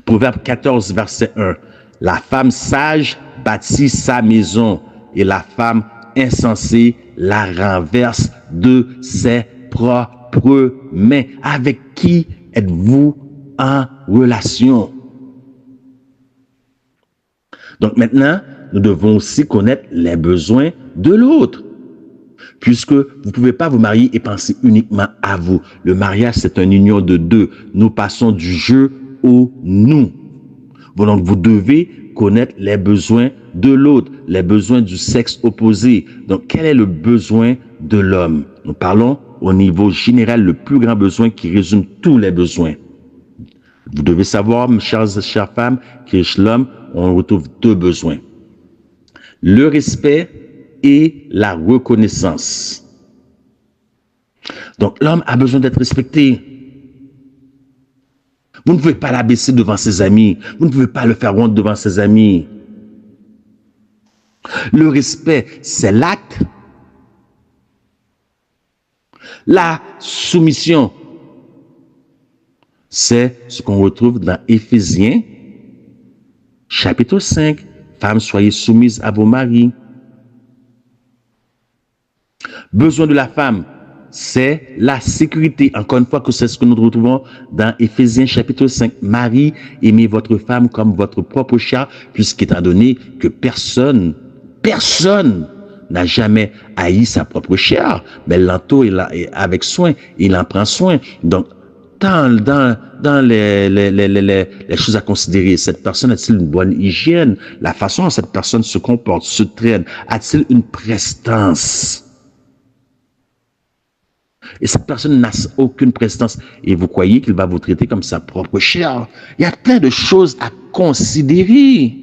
Proverbe 14, verset 1. La femme sage bâtit sa maison et la femme insensée la renverse de ses propres mains. Avec qui êtes-vous en relation? Donc maintenant, nous devons aussi connaître les besoins de l'autre. Puisque vous ne pouvez pas vous marier et penser uniquement à vous. Le mariage, c'est une union de deux. Nous passons du je au nous. Donc, vous devez connaître les besoins de l'autre, les besoins du sexe opposé. Donc, quel est le besoin de l'homme? Nous parlons au niveau général, le plus grand besoin qui résume tous les besoins. Vous devez savoir, mes chères femmes, que chez l'homme, on retrouve 2 besoins. Le respect et la reconnaissance. Donc, l'homme a besoin d'être respecté. Vous ne pouvez pas l'abaisser devant ses amis. Vous ne pouvez pas le faire honte devant ses amis. Le respect, c'est l'acte. La soumission, c'est ce qu'on retrouve dans Éphésiens, chapitre 5. Femmes, soyez soumises à vos maris. Besoin de la femme, c'est la sécurité. Encore une fois, que c'est ce que nous retrouvons dans Éphésiens chapitre 5. Marie, aimez votre femme comme votre propre chair, puisqu'étant donné que personne n'a jamais haï sa propre chair, mais elle l'entoure avec soin, il en prend soin. Donc, dans les choses à considérer, cette personne a-t-il une bonne hygiène? La façon dont cette personne se comporte, se traîne, a-t-il une prestance? Et cette personne n'a aucune prestance. Et vous croyez qu'il va vous traiter comme sa propre chair? Il y a plein de choses à considérer.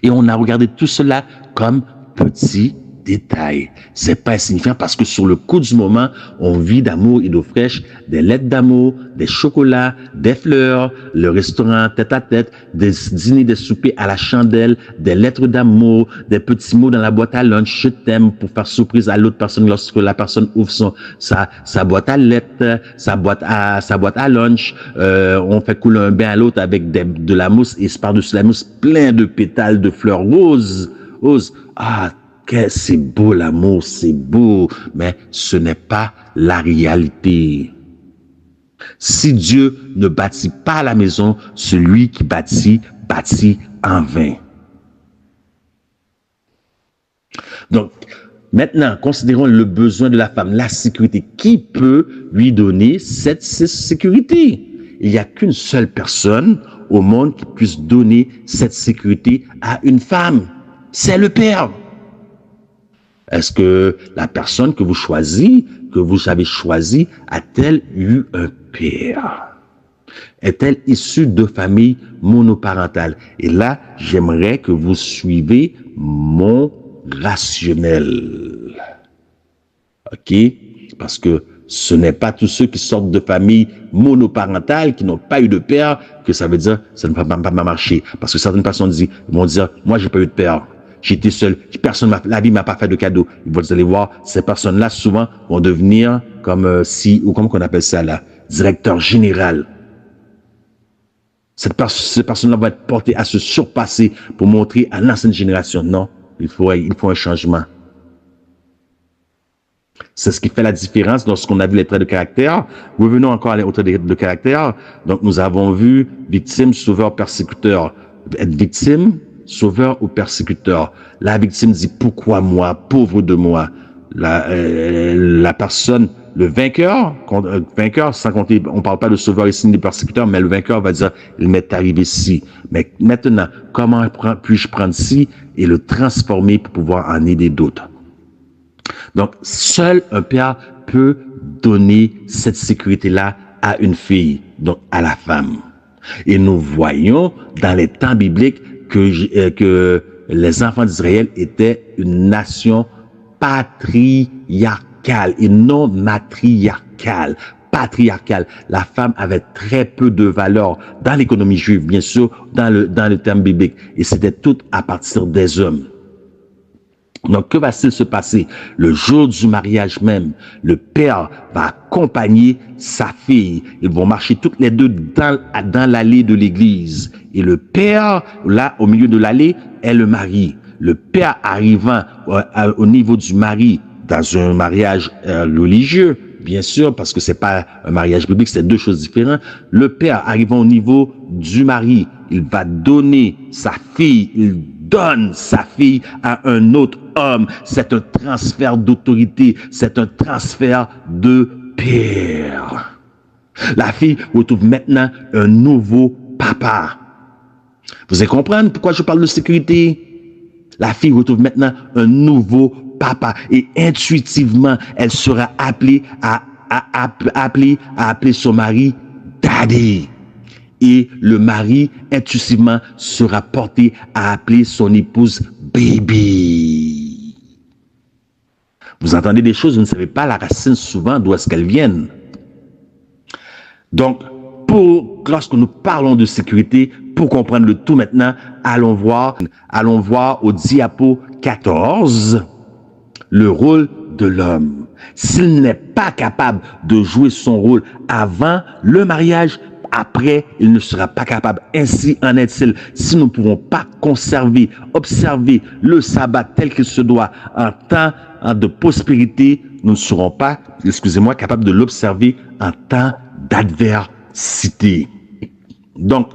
Et on a regardé tout cela comme petits détails. C'est pas insignifiant parce que sur le coup du moment, on vit d'amour et d'eau fraîche, des lettres d'amour, des chocolats, des fleurs, le restaurant tête à tête, des dîners, des soupers à la chandelle, des lettres d'amour, des petits mots dans la boîte à lunch, je t'aime, pour faire surprise à l'autre personne lorsque la personne ouvre sa boîte à lettres, sa boîte à lunch. On fait couler un bain à l'autre avec de la mousse et par-dessus la mousse, plein de pétales de fleurs roses. Ah, c'est beau l'amour, c'est beau, mais ce n'est pas la réalité. Si Dieu ne bâtit pas la maison, celui qui bâtit, bâtit en vain. Donc, maintenant, considérons le besoin de la femme, la sécurité. Qui peut lui donner cette sécurité? Il n'y a qu'une seule personne au monde qui puisse donner cette sécurité à une femme. C'est le Père. Est-ce que la personne que vous avez choisie, a-t-elle eu un père? Est-elle issue de famille monoparentale? Et là, j'aimerais que vous suivez mon rationnel. OK? Parce que ce n'est pas tous ceux qui sortent de familles monoparentales, qui n'ont pas eu de père, que ça veut dire ça ne va pas marcher. Parce que certaines personnes vont dire, moi, j'ai pas eu de père. J'étais seul. La vie m'a pas fait de cadeau. Vous allez voir, ces personnes-là, souvent, vont devenir comme ou comment qu'on appelle ça là, directeur général. Ces personnes-là vont être portées à se surpasser pour montrer à l'ancienne génération. Non, il faut un changement. C'est ce qui fait la différence lorsqu'on a vu les traits de caractère. Revenons encore aux traits de caractère. Donc, nous avons vu victime, sauveur, persécuteur. Être victime, sauveur ou persécuteur. La victime dit, pourquoi moi, pauvre de moi? La personne, le vainqueur, sans compter, on parle pas de sauveur ici ni de persécuteur, mais le vainqueur va dire, il m'est arrivé ci. Mais maintenant, comment puis-je prendre ci et le transformer pour pouvoir en aider d'autres? Donc, seul un père peut donner cette sécurité-là à une fille, donc à la femme. Et nous voyons dans les temps bibliques que les enfants d'Israël étaient une nation patriarcale et non matriarcale. Patriarcale. La femme avait très peu de valeur dans l'économie juive, bien sûr, dans le terme biblique. Et c'était tout à partir des hommes. Donc, que va-t-il se passer? Le jour du mariage même, le père va accompagner sa fille. Ils vont marcher toutes les deux dans l'allée de l'église. Et le père, là, au milieu de l'allée, est le mari. Le père arrivant au niveau du mari, dans un mariage religieux, bien sûr, parce que c'est pas un mariage biblique, c'est deux choses différentes. Le père arrivant au niveau du mari, il va donner sa fille, il donne sa fille à un autre homme. C'est un transfert d'autorité, c'est un transfert de père. La fille retrouve maintenant un nouveau papa. Vous allez comprendre pourquoi je parle de sécurité? La fille retrouve maintenant un nouveau papa et intuitivement, elle sera appelée à appeler son mari daddy. Et le mari, intuitivement, sera porté à appeler son épouse baby. Vous entendez des choses, vous ne savez pas la racine souvent d'où est-ce qu'elles viennent. Donc, lorsque nous parlons de sécurité, pour comprendre le tout maintenant, allons voir au diapo 14 le rôle de l'homme. S'il n'est pas capable de jouer son rôle avant le mariage, après, il ne sera pas capable. Ainsi en est-il. Si nous ne pouvons pas observer le sabbat tel qu'il se doit en temps de prospérité, nous ne serons pas, capables de l'observer en temps d'adversité. Donc,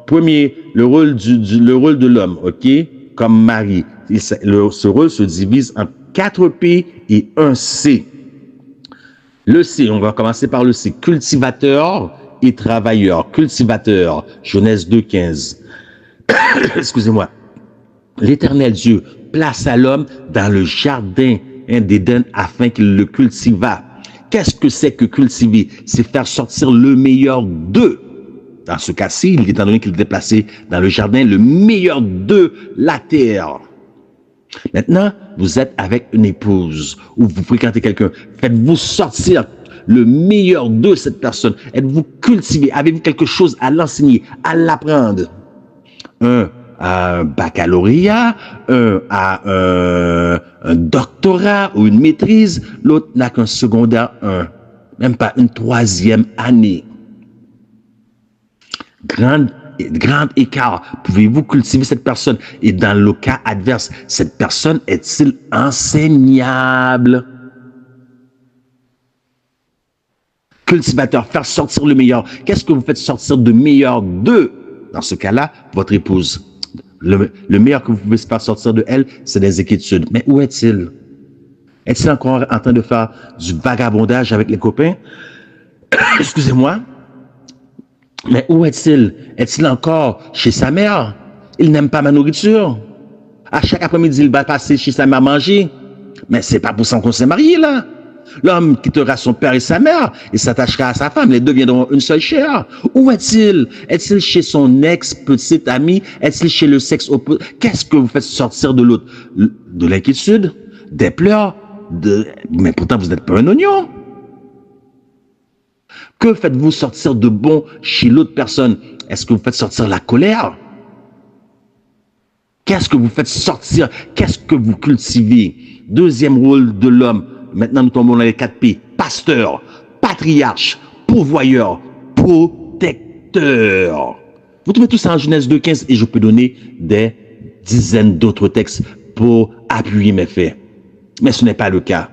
premier, le rôle de l'homme, ok, comme mari. Ce rôle se divise en 4 P et 1 C. Le C, on va commencer par le C, cultivateur et travailleur. Cultivateur, Genèse 2:15. Excusez-moi. L'Éternel Dieu plaça l'homme dans le jardin d'Éden afin qu'il le cultivât. Qu'est-ce que c'est que cultiver? C'est faire sortir le meilleur d'eux. Dans ce cas-ci, étant donné qu'il était placé dans le jardin, le meilleur de la terre. Maintenant, vous êtes avec une épouse ou vous fréquentez quelqu'un. Faites-vous sortir le meilleur de cette personne. Êtes-vous cultivé? Avez-vous quelque chose à l'enseigner, à l'apprendre? Un à un baccalauréat, un à un doctorat ou une maîtrise. L'autre n'a qu'un secondaire 1, même pas une 3e année. Grand écart. Pouvez-vous cultiver cette personne? Et dans le cas adverse, cette personne est-il enseignable? Cultivateur, faire sortir le meilleur. Qu'est-ce que vous faites sortir de meilleur d'eux? Dans ce cas-là, votre épouse. Le meilleur que vous pouvez faire sortir de elle, c'est des inquiétudes. Mais où est-il? Est-il encore en train de faire du vagabondage avec les copains? Excusez-moi. Mais où est-il? Est-il encore chez sa mère? Il n'aime pas ma nourriture. À chaque après-midi, il va passer chez sa mère manger. Mais c'est pas pour ça qu'on s'est marié, là. L'homme quittera son père et sa mère et s'attachera à sa femme. Les deux deviendront une seule chair. Où est-il? Est-il chez son ex-petite amie? Est-il chez le sexe opposé? Qu'est-ce que vous faites sortir de l'autre? De l'inquiétude? Des pleurs? Mais pourtant, vous n'êtes pas un oignon. Que faites-vous sortir de bon chez l'autre personne? Est-ce que vous faites sortir la colère? Qu'est-ce que vous faites sortir? Qu'est-ce que vous cultivez? Deuxième rôle de l'homme. Maintenant, nous tombons dans les 4 P. Pasteur, patriarche, pourvoyeur, protecteur. Vous trouvez tout ça en Genèse 2,15 et je peux donner des dizaines d'autres textes pour appuyer mes faits. Mais ce n'est pas le cas.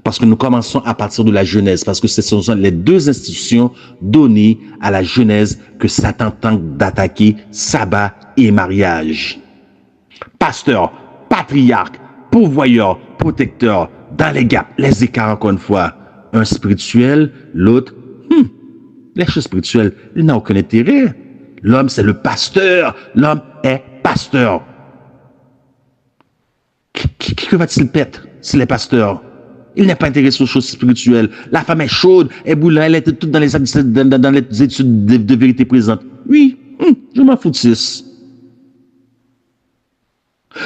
Parce que nous commençons à partir de la Genèse, parce que ce sont les deux institutions données à la Genèse que Satan tente d'attaquer, sabbat et mariage. Pasteur, patriarche, pourvoyeur, protecteur, dans les gaps, les écarts encore une fois. Un spirituel, l'autre, les choses spirituelles, il n'a aucun intérêt. L'homme, c'est le pasteur. L'homme est pasteur. Que va-t-il perdre s'il est pasteur? Il n'est pas intéressé aux choses spirituelles. La femme est chaude, elle est boulante, elle est toute dans les études de vérité présente. Oui, je m'en fous de ça.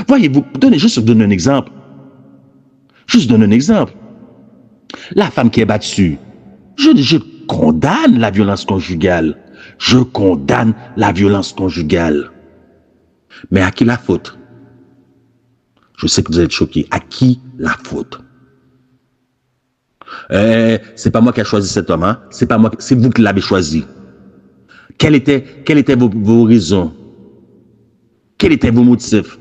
Voyez-vous, juste donner un exemple. Juste donner un exemple. La femme qui est battue, je condamne la violence conjugale. Je condamne la violence conjugale. Mais à qui la faute? Je sais que vous êtes choqués. À qui la faute? C'est pas moi qui ai choisi cet homme, hein? C'est pas moi, c'est vous qui l'avez choisi. Quelles étaient vos raisons? Quels étaient vos motifs?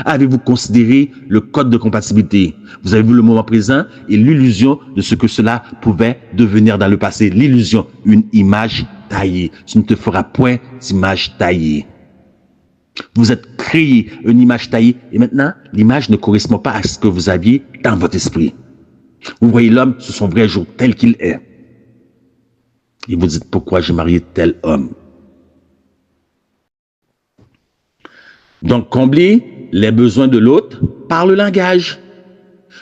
Avez-vous considéré le code de compatibilité? Vous avez vu le moment présent et l'illusion de ce que cela pouvait devenir dans le passé. L'illusion, une image taillée. Tu ne te feras point d'image taillée. Vous êtes créé une image taillée et maintenant, l'image ne correspond pas à ce que vous aviez dans votre esprit. Vous voyez l'homme sous son vrai jour, tel qu'il est. Et vous dites, pourquoi j'ai marié tel homme? Donc, combler les besoins de l'autre par le langage.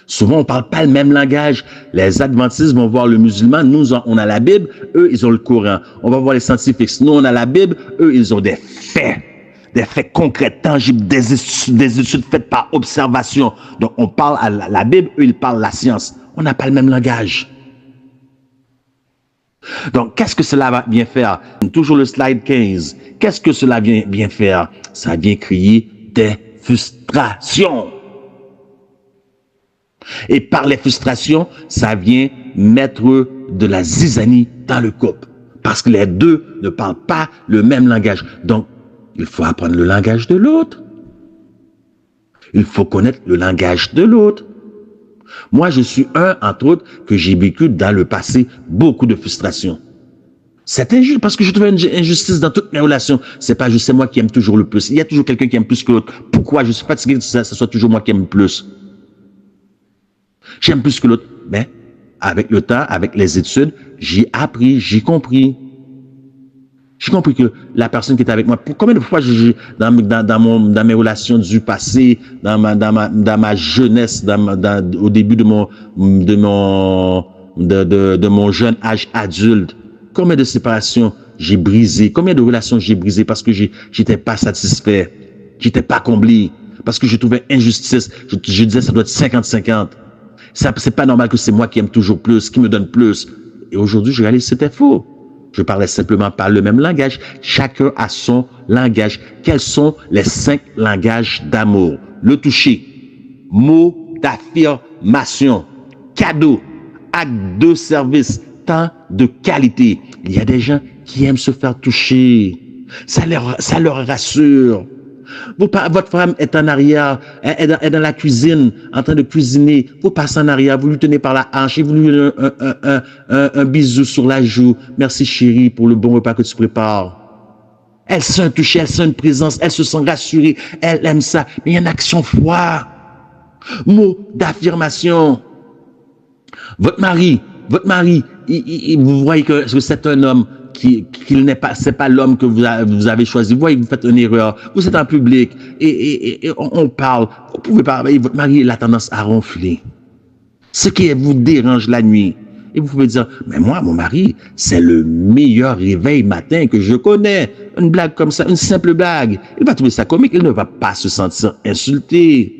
Souvent, on ne parle pas le même langage. Les adventistes vont voir le musulman, nous, on a la Bible, eux, ils ont le Coran. On va voir les scientifiques, nous, on a la Bible, eux, ils ont des faits concrets, tangibles, des études faites par observation. Donc, on parle à la Bible, eux, ils parlent la science. On n'a pas le même langage. Donc, qu'est-ce que cela va bien faire? Toujours le slide 15. Qu'est-ce que cela vient bien faire? Ça vient créer des frustrations. Et par les frustrations, ça vient mettre de la zizanie dans le couple. Parce que les deux ne parlent pas le même langage. Donc, il faut apprendre le langage de l'autre. Il faut connaître le langage de l'autre. Moi, je suis entre autres, que j'ai vécu dans le passé beaucoup de frustrations. C'est injuste parce que je trouve une injustice dans toutes mes relations. C'est pas juste moi qui aime toujours le plus. Il y a toujours quelqu'un qui aime plus que l'autre. Pourquoi je suis fatigué que ce soit toujours moi qui aime plus? J'aime plus que l'autre. Mais avec le temps, avec les études, j'ai appris, j'ai compris. J'ai compris que la personne qui est avec moi, combien de fois dans mes relations du passé, dans ma jeunesse, au début de mon jeune âge adulte, combien de séparations j'ai brisé, combien de relations j'ai brisé parce que j'étais pas satisfait, j'étais pas comblé, parce que je trouvais injustice, je disais ça doit être 50-50. C'est pas normal que c'est moi qui aime toujours plus, qui me donne plus. Et aujourd'hui, je réalise que c'était faux. Je parlais simplement par le même langage. Chacun a son langage. Quels sont les 5 langages d'amour? Le toucher, mot d'affirmation, cadeau, acte de service, temps de qualité. Il y a des gens qui aiment se faire toucher. Ça leur rassure. Votre femme est en arrière, est dans la cuisine, en train de cuisiner. Vous passez en arrière, vous lui tenez par la hanche et vous lui donnez un bisou sur la joue. Merci chérie pour le bon repas que tu prépares. Elle sent un toucher, elle sent une présence, elle se sent rassurée, elle aime ça. Mais il y a une action froide. Mot d'affirmation. Votre mari, vous voyez que c'est un homme qu'il n'est pas, c'est pas l'homme que vous avez choisi. Vous voyez que vous faites une erreur. Vous êtes en public et on parle. Vous pouvez parler. Votre mari a tendance à ronfler. Ce qui vous dérange la nuit. Et vous pouvez dire, mais moi, mon mari, c'est le meilleur réveil matin que je connais. Une blague comme ça, une simple blague. Il va trouver ça comique. Il ne va pas se sentir insulté.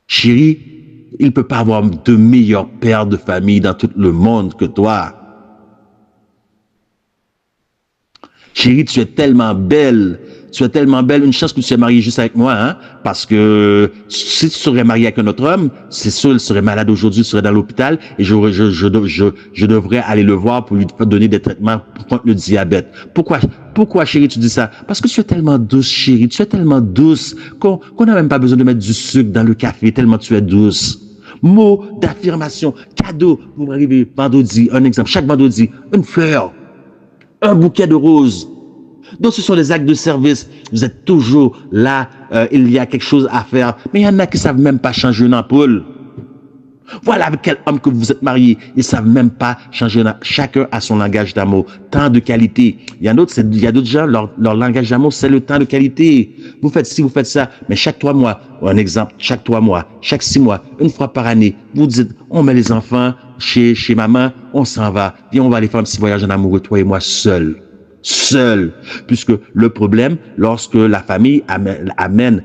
Chérie, il ne peut pas avoir de meilleur père de famille dans tout le monde que toi. Chérie, tu es tellement belle. Tu es tellement belle. Une chance que tu es mariée juste avec moi, hein? Parce que si tu serais mariée avec un autre homme, c'est sûr, il serait malade aujourd'hui, il serait dans l'hôpital et je devrais aller le voir pour lui donner des traitements contre le diabète. Pourquoi, chérie, tu dis ça? Parce que tu es tellement douce, chérie. Tu es tellement douce qu'on n'a même pas besoin de mettre du sucre dans le café, tellement tu es douce. Mot d'affirmation, cadeau. Vous arrivez vendredi, un exemple, chaque vendredi, une fleur, un bouquet de roses. Donc, ce sont des actes de service. Vous êtes toujours là, il y a quelque chose à faire. Mais il y en a qui ne savent même pas changer une ampoule. Voilà avec quel homme que vous êtes marié. Ils ne savent même pas changer une ampoule. Chacun a son langage d'amour. Temps de qualité. Il y a d'autres gens, leur langage d'amour, c'est le temps de qualité. Vous faites ci, vous faites ça. Mais chaque 3 mois, un exemple, chaque 3 mois, chaque 6 mois, une fois par année, vous dites, on met les enfants chez maman, on s'en va. Viens, on va aller faire un petit voyage en amoureux, toi et moi, seul, puisque le problème, lorsque la famille amène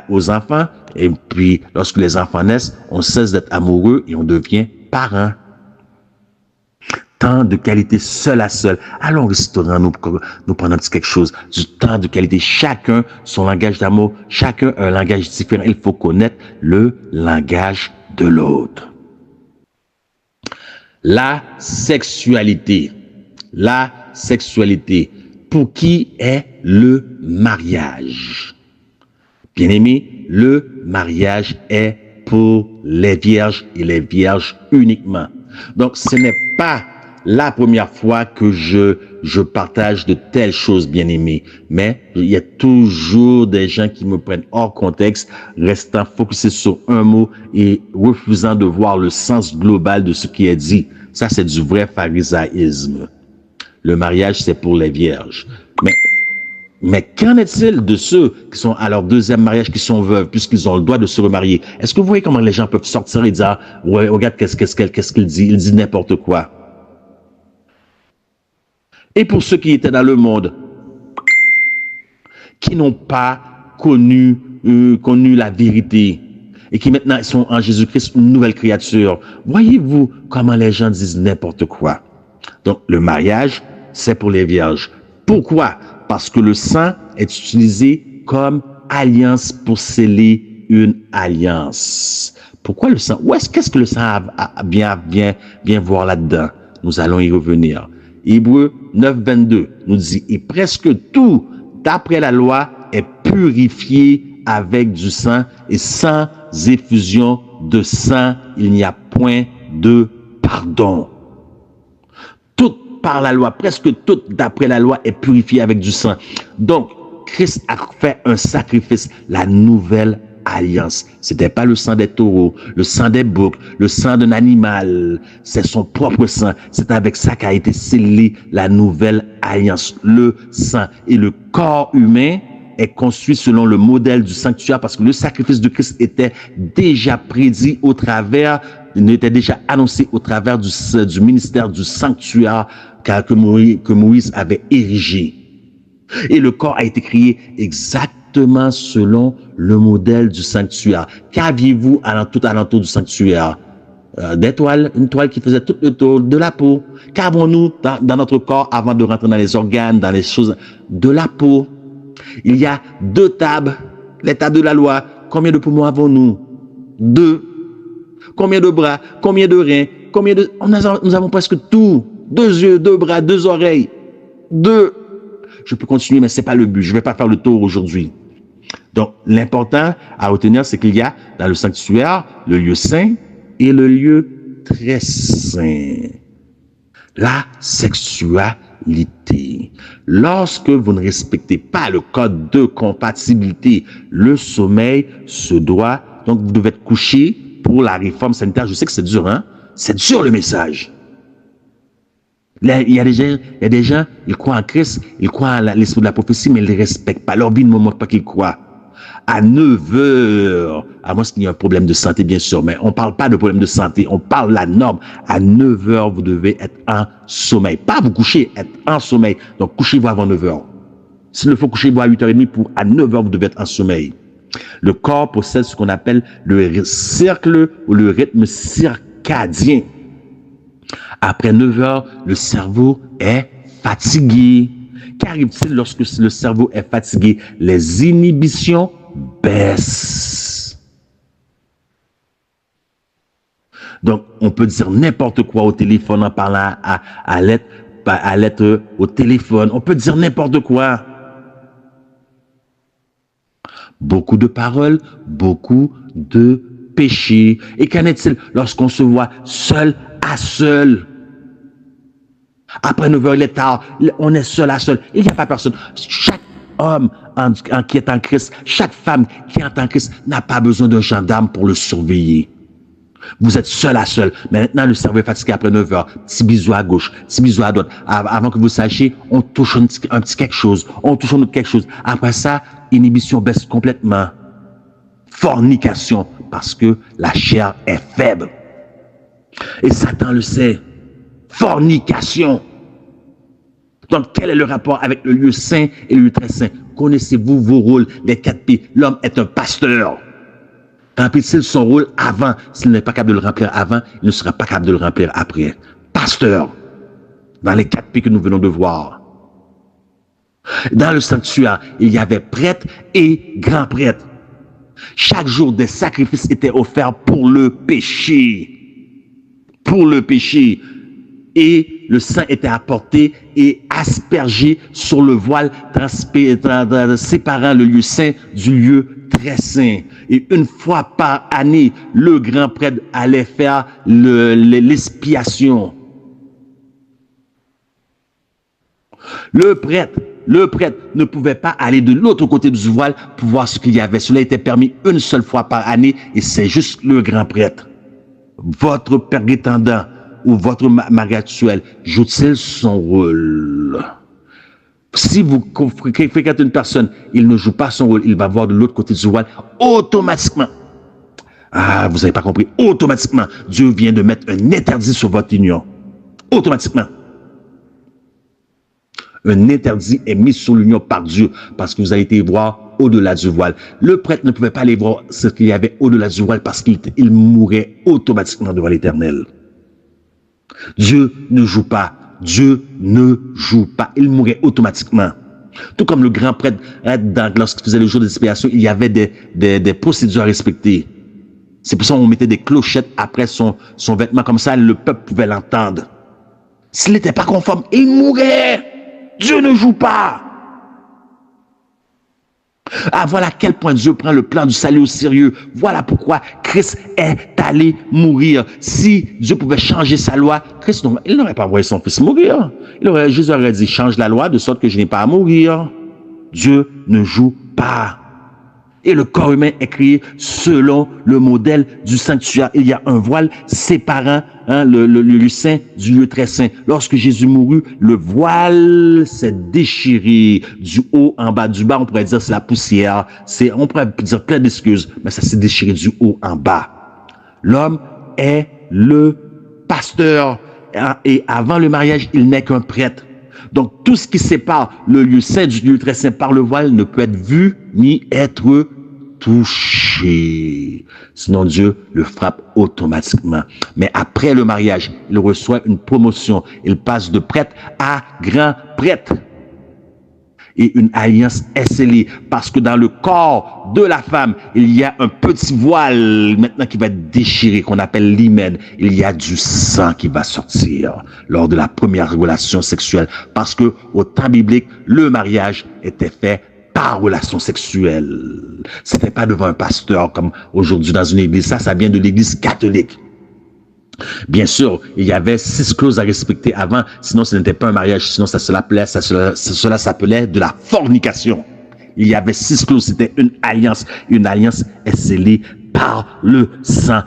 aux enfants, et puis lorsque les enfants naissent, on cesse d'être amoureux et on devient parent. Temps de qualité seul à seul. Allons au restaurant, nous prendre un petit quelque chose. Du temps de qualité. Chacun son langage d'amour. Chacun un langage différent. Il faut connaître le langage de l'autre. La sexualité. Pour qui est le mariage? Bien-aimé, le mariage est pour les vierges et les vierges uniquement. Donc, ce n'est pas la première fois que je partage de telles choses, bien-aimés. Mais il y a toujours des gens qui me prennent hors contexte, restant focusés sur un mot et refusant de voir le sens global de ce qui est dit. Ça, c'est du vrai pharisaïsme. Le mariage, c'est pour les vierges. Mais qu'en est-il de ceux qui sont à leur deuxième mariage, qui sont veuves, puisqu'ils ont le droit de se remarier? Est-ce que vous voyez comment les gens peuvent sortir et dire, ouais, regarde qu'est-ce qu'il dit? Il dit n'importe quoi. Et pour ceux qui étaient dans le monde, qui n'ont pas connu la vérité, et qui maintenant sont en Jésus-Christ une nouvelle créature, voyez-vous comment les gens disent n'importe quoi? Donc, le mariage, c'est pour les vierges. Pourquoi? Parce que le sang est utilisé comme alliance pour sceller une alliance. Pourquoi le sang? Qu'est-ce que le sang vient voir là-dedans? Nous allons y revenir. Hébreux 9, 22 nous dit, et presque tout, d'après la loi, est purifié avec du sang, et sans effusion de sang, il n'y a point de pardon. Tout par la loi, presque tout d'après la loi est purifié avec du sang. Donc, Christ a fait un sacrifice, la nouvelle alliance. C'était pas le sang des taureaux, le sang des boucs, le sang d'un animal. C'est son propre sang. C'est avec ça qu'a été scellée la nouvelle alliance. Le sang et le corps humain est construit selon le modèle du sanctuaire parce que le sacrifice de Christ était déjà prédit au travers, il était déjà annoncé au travers du ministère du sanctuaire que Moïse avait érigé. Et le corps a été créé exactement selon le modèle du sanctuaire. Qu'aviez-vous tout alentour du sanctuaire? Des toiles, une toile qui faisait tout le tour de la peau. Qu'avons-nous dans notre corps avant de rentrer dans les organes, dans les choses de la peau? Il y a 2 tables, les tables de la loi. Combien de poumons avons-nous? 2. Combien de bras? Combien de reins? Nous avons presque tout. 2 yeux, 2 bras, 2 oreilles. 2. Je peux continuer, mais c'est pas le but. Je vais pas faire le tour aujourd'hui. Donc, l'important à retenir, c'est qu'il y a dans le sanctuaire le lieu saint et le lieu très saint. La sexualité. Lorsque vous ne respectez pas le code de compatibilité, le sommeil se doit, donc vous devez être couché pour la réforme sanitaire. Je sais que c'est dur, hein? C'est dur le message. Là, il y a des gens, ils croient en Christ, ils croient à l'esprit de la prophétie, mais ils ne les respectent pas. Leur vie ne me montre pas qu'ils croient. À 9 heures, à moins qu'il y ait un problème de santé, bien sûr, mais on ne parle pas de problème de santé, on parle de la norme. À 9 heures, vous devez être en sommeil. Pas vous coucher, être en sommeil. Donc, couchez-vous avant 9 heures. S'il le faut, couchez-vous à 8h30 pour à 9 heures, vous devez être en sommeil. Le corps possède ce qu'on appelle le cercle ou le rythme circadien. Après 9 heures, le cerveau est fatigué. Qu'arrive-t-il lorsque le cerveau est fatigué? Les inhibitions baissent. Donc, on peut dire n'importe quoi au téléphone en parlant à l'être au téléphone. On peut dire n'importe quoi. Beaucoup de paroles, beaucoup de péchés. Et qu'en est-il lorsqu'on se voit seul à seul? Après 9 heures, il est tard, on est seul à seul. Il n'y a pas personne. Chaque homme qui est en Christ, chaque femme qui est en Christ n'a pas besoin d'un gendarme pour le surveiller. Vous êtes seul à seul. Maintenant, le cerveau est fatigué après 9 heures. Petit bisou à gauche, petit bisou à droite. Avant que vous sachiez, on touche un petit quelque chose. On touche un autre quelque chose. Après ça, inhibition baisse complètement. Fornication, parce que la chair est faible. Et Satan le sait. Fornication. Donc, quel est le rapport avec le lieu saint et le lieu très saint? Connaissez-vous vos rôles, les 4 P? L'homme est un pasteur. Remplit-il son rôle avant? S'il n'est pas capable de le remplir avant, il ne sera pas capable de le remplir après. Pasteur. Dans les 4 P que nous venons de voir. Dans le sanctuaire, il y avait prêtre et grand prêtre. Chaque jour, des sacrifices étaient offerts pour le péché. Pour le péché. Et le sang était apporté et aspergé sur le voile, séparant le lieu saint du lieu très saint. Et une fois par année, le grand prêtre allait faire l'expiation. Le prêtre ne pouvait pas aller de l'autre côté du voile pour voir ce qu'il y avait. Cela était permis une seule fois par année et c'est juste le grand prêtre. Votre père étendant ou votre mari actuel joue-t-il son rôle? Si vous fréquentez une personne, il ne joue pas son rôle, il va voir de l'autre côté du voile automatiquement. Ah, vous n'avez pas compris. Automatiquement, Dieu vient de mettre un interdit sur votre union. Automatiquement. Un interdit est mis sur l'union par Dieu parce que vous avez été voir au-delà du voile. Le prêtre ne pouvait pas aller voir ce qu'il y avait au-delà du voile parce qu'il mourait automatiquement devant l'Éternel. Dieu ne joue pas. Dieu ne joue pas. Il mourait automatiquement. Tout comme le grand prêtre, lorsqu'il faisait le jour d'expiation, il y avait des procédures à respecter. C'est pour ça qu'on mettait des clochettes après son vêtement. Comme ça, le peuple pouvait l'entendre. S'il n'était pas conforme, il mourait. Dieu ne joue pas. Ah, voilà à quel point Dieu prend le plan du salut au sérieux. Voilà pourquoi Christ est allé mourir. Si Dieu pouvait changer sa loi, Christ, il n'aurait pas envoyé son fils mourir. Jésus aurait dit, change la loi de sorte que je n'ai pas à mourir. Dieu ne joue pas. Et le corps humain est créé selon le modèle du sanctuaire. Il y a un voile séparant le lieu saint du lieu très saint. Lorsque Jésus mourut, le voile s'est déchiré du haut en bas. Du bas, on pourrait dire c'est la poussière. On pourrait dire plein d'excuses, mais ça s'est déchiré du haut en bas. L'homme est le pasteur. Et avant le mariage, il n'est qu'un prêtre. Donc, tout ce qui sépare le lieu saint du lieu très saint par le voile ne peut être vu ni être touché. Sinon, Dieu le frappe automatiquement. Mais après le mariage, il reçoit une promotion. Il passe de prêtre à grand prêtre. Et une alliance est scellée parce que dans le corps de la femme, il y a un petit voile maintenant qui va être déchiré, qu'on appelle l'hymen. Il y a du sang qui va sortir lors de la première relation sexuelle parce que au temps biblique, le mariage était fait par relation sexuelle. C'était pas devant un pasteur comme aujourd'hui dans une église. Ça vient de l'église catholique. Bien sûr, il y avait 6 clauses à respecter avant, sinon ce n'était pas un mariage, sinon cela s'appelait de la fornication. Il y avait 6 clauses, c'était une alliance. Une alliance est scellée par le sang.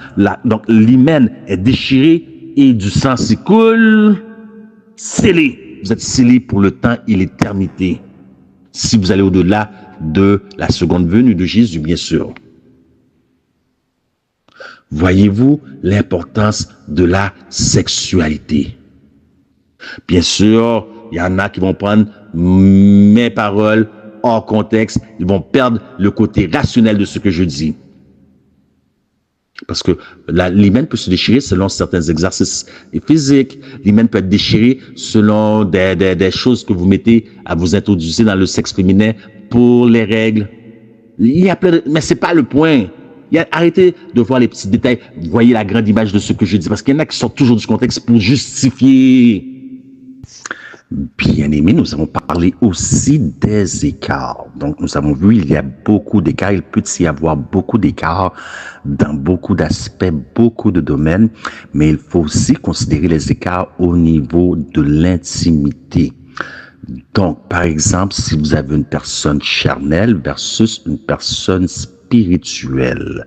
Donc l'hymen est déchiré et du sang s'écoule, scellé. Vous êtes scellé pour le temps et l'éternité. Si vous allez au-delà de la seconde venue de Jésus, bien sûr. Voyez-vous l'importance de la sexualité? Bien sûr, il y en a qui vont prendre mes paroles hors contexte, ils vont perdre le côté rationnel de ce que je dis. Parce que l'hymen peut se déchirer selon certains exercices physiques. L'hymen peut être déchiré selon des choses que vous mettez à vous introduire dans le sexe féminin pour les règles. Il y a plein de... Mais c'est pas le point. Arrêtez de voir les petits détails. Voyez la grande image de ce que je dis. Parce qu'il y en a qui sortent toujours du contexte pour justifier. Bien aimé, nous avons parlé aussi des écarts. Donc, nous avons vu, il y a beaucoup d'écarts. Il peut y avoir beaucoup d'écarts dans beaucoup d'aspects, beaucoup de domaines. Mais il faut aussi considérer les écarts au niveau de l'intimité. Donc, par exemple, si vous avez une personne charnelle versus une personne spirituelle,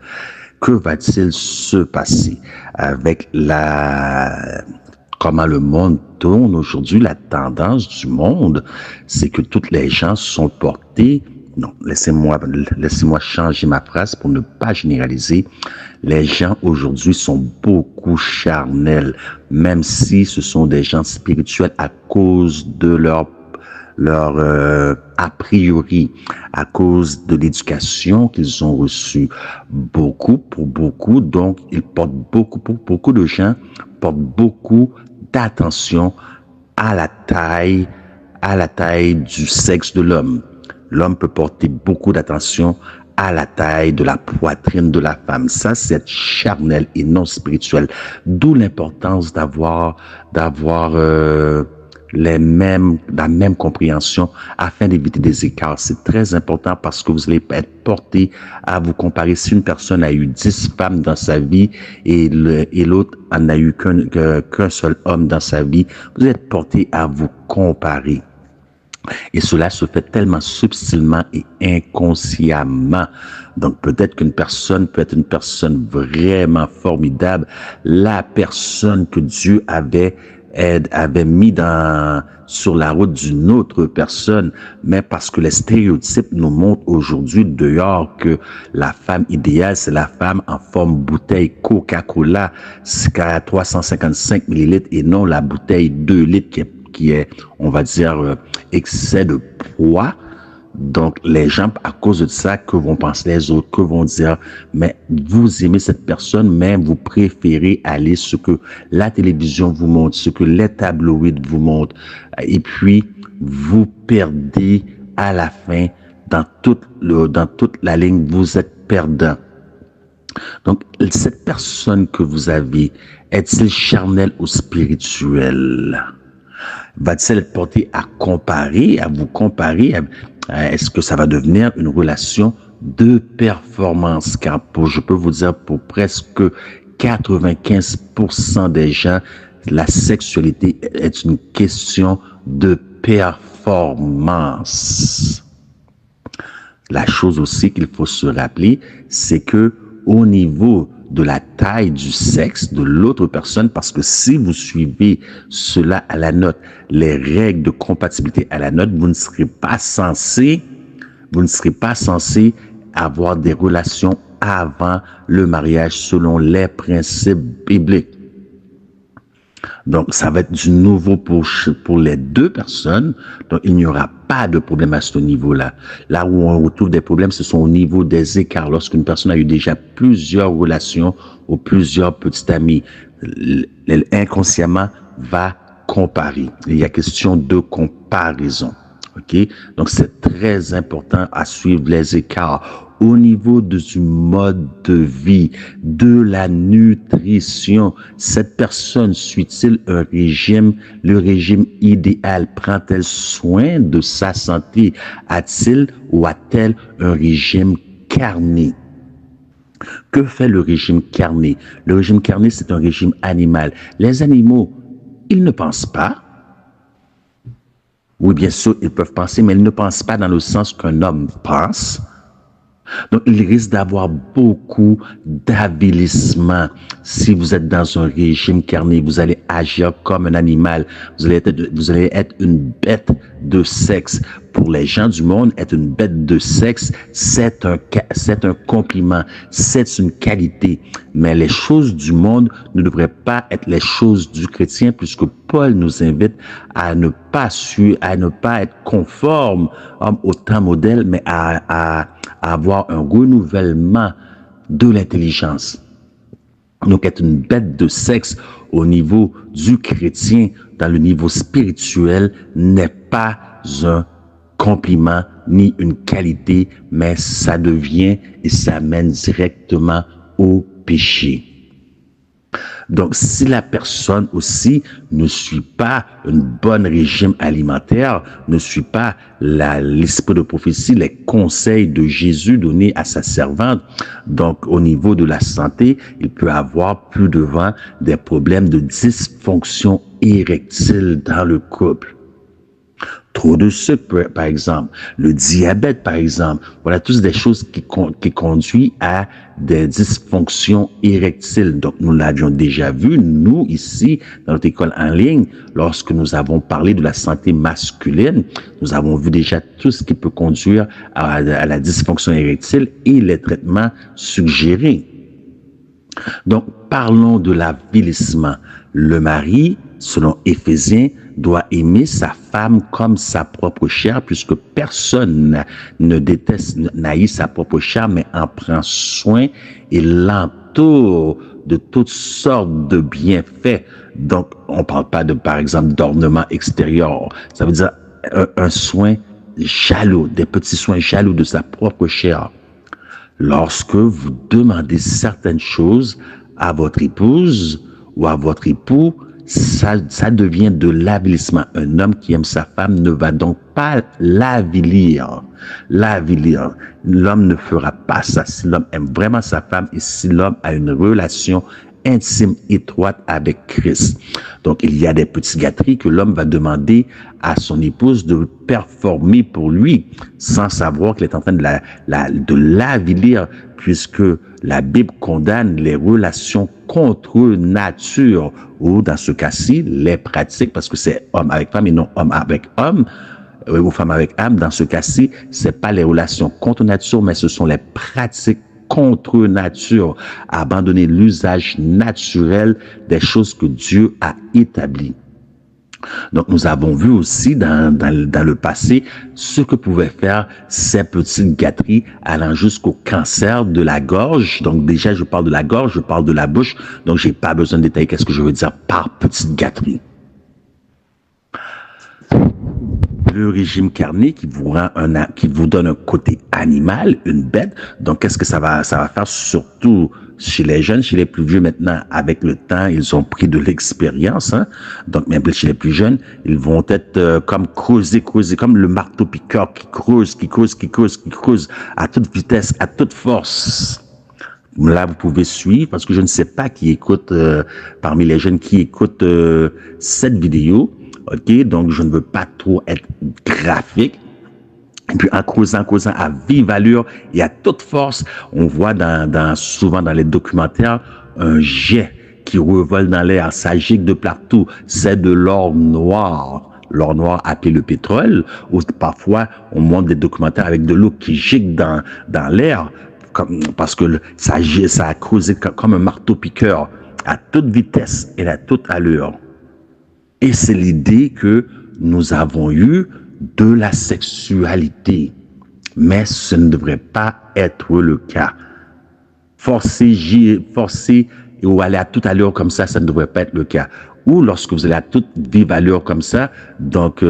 que va-t-il se passer avec comment le monde tourne aujourd'hui? La tendance du monde, c'est que toutes les gens sont portés. Non, laissez-moi changer ma phrase pour ne pas généraliser. Les gens aujourd'hui sont beaucoup charnels, même si ce sont des gens spirituels à cause de leur a priori, à cause de l'éducation qu'ils ont reçue. Pour beaucoup, donc, pour beaucoup de gens, portent beaucoup d'attention à la taille du sexe de l'homme. L'homme peut porter beaucoup d'attention à la taille de la poitrine de la femme. Ça, c'est charnel et non spirituel. D'où l'importance d'avoir la même compréhension afin d'éviter des écarts. C'est très important parce que vous allez être porté à vous comparer. Si une personne a eu 10 femmes dans sa vie et l'autre en a eu qu'un seul homme dans sa vie, vous êtes porté à vous comparer. Et cela se fait tellement subtilement et inconsciemment. Donc peut-être qu'une personne peut être une personne vraiment formidable, la personne que Dieu avait mis sur la route d'une autre personne, mais parce que les stéréotypes nous montrent aujourd'hui dehors que la femme idéale, c'est la femme en forme bouteille Coca-Cola, c'est à 355 millilitres et non la bouteille 2 litres qui est, on va dire, excès de poids. Donc, les gens, à cause de ça, que vont penser les autres, que vont dire, mais vous aimez cette personne, mais vous préférez aller ce que la télévision vous montre, ce que les tabloïds vous montrent. Et puis, vous perdez à la fin, dans toute la ligne, vous êtes perdant. Donc, cette personne que vous avez, est-il charnel ou spirituel? Va-t-il être porté à vous comparer? Est-ce que ça va devenir une relation de performance? Car je peux vous dire, pour presque 95% des gens, la sexualité est une question de performance. La chose aussi qu'il faut se rappeler, c'est que au niveau de la taille du sexe de l'autre personne, parce que si vous suivez cela à la note, les règles de compatibilité à la note, vous ne serez pas censé avoir des relations avant le mariage selon les principes bibliques. Donc, ça va être du nouveau pour les deux personnes. Donc, il n'y aura pas de problème à ce niveau-là. Là où on retrouve des problèmes, ce sont au niveau des écarts. Lorsqu'une personne a eu déjà plusieurs relations ou plusieurs petits amis, elle inconsciemment va comparer. Il y a question de comparaison. OK? Donc, c'est très important à suivre les écarts au niveau du mode de vie, de la nutrition. Cette personne suit-il un régime, le régime idéal? Prend-elle soin de sa santé? A-t-il ou a-t-elle un régime carné? Que fait le régime carné? Le régime carné, c'est un régime animal. Les animaux, ils ne pensent pas. Oui, bien sûr, ils peuvent penser, mais ils ne pensent pas dans le sens qu'un homme pense. Donc, il risque d'avoir beaucoup d'avilissement. Si vous êtes dans un régime carné, vous allez agir comme un animal. Vous allez être une bête de sexe. Pour les gens du monde, être une bête de sexe, c'est un compliment, c'est une qualité. Mais les choses du monde ne devraient pas être les choses du chrétien, puisque Paul nous invite à ne pas être conforme au temps modèle, mais à avoir un renouvellement de l'intelligence. Donc, être une bête de sexe au niveau du chrétien, dans le niveau spirituel, n'est pas un compliment ni une qualité, mais ça devient et ça mène directement au péché. Donc, si la personne aussi ne suit pas un bon régime alimentaire, ne suit pas l'esprit de prophétie, les conseils de Jésus donnés à sa servante, donc au niveau de la santé, il peut avoir plus devant des problèmes de dysfonction érectile dans le couple. Trop de sucre, par exemple, le diabète, par exemple. Voilà, tous des choses qui conduisent à des dysfonctions érectiles. Donc, nous l'avions déjà vu, nous, ici, dans notre école en ligne, lorsque nous avons parlé de la santé masculine, nous avons vu déjà tout ce qui peut conduire à la dysfonction érectile et les traitements suggérés. Donc, parlons de l'avilissement. Le mari, selon Éphésiens, doit aimer sa femme comme sa propre chair, puisque personne ne déteste, n'haït sa propre chair, mais en prend soin et l'entoure de toutes sortes de bienfaits. Donc, on parle pas de, par exemple, d'ornement extérieur. Ça veut dire un soin jaloux, des petits soins jaloux de sa propre chair. Lorsque vous demandez certaines choses à votre épouse ou à votre époux, ça devient de l'avilissement. Un homme qui aime sa femme ne va donc pas l'avilir. L'homme ne fera pas ça. Si l'homme aime vraiment sa femme et si l'homme a une relation intime, étroite avec Christ. Donc, il y a des petites gâteries que l'homme va demander à son épouse de performer pour lui, sans savoir qu'il est en train de l'avilir, puisque la Bible condamne les relations contre nature, ou dans ce cas-ci, les pratiques, parce que c'est homme avec femme et non homme avec homme, ou femme avec âme. Dans ce cas-ci, c'est pas les relations contre nature, mais ce sont les pratiques contre nature, abandonner l'usage naturel des choses que Dieu a établies. Donc, nous avons vu aussi dans le passé ce que pouvaient faire ces petites gâteries allant jusqu'au cancer de la gorge. Donc, déjà, je parle de la gorge, je parle de la bouche. Donc, j'ai pas besoin de détailler qu'est-ce que je veux dire par petite gâterie. Le régime carné qui vous donne un côté animal, une bête. Donc, qu'est-ce que ça va faire surtout chez les jeunes, chez les plus vieux maintenant, avec le temps, ils ont pris de l'expérience, hein. Donc, même chez les plus jeunes, ils vont être comme creuser, comme le marteau-piqueur qui creuse à toute vitesse, à toute force. Là, vous pouvez suivre, parce que je ne sais pas qui écoute, parmi les jeunes qui écoutent cette vidéo. OK, donc je ne veux pas trop être graphique. Et puis en creusant à vive allure et à toute force, on voit souvent dans les documentaires un jet qui revole dans l'air, ça gicle de partout. C'est de l'or noir. L'or noir appelé le pétrole, ou parfois on montre des documentaires avec de l'eau qui gicle dans l'air, parce que ça a creusé comme un marteau-piqueur à toute vitesse et à toute allure. Et c'est l'idée que nous avons eue de la sexualité. Mais ce ne devrait pas être le cas. Forcer ou aller à toute allure comme ça ne devrait pas être le cas. Ou lorsque vous allez à toute vive allure comme ça, donc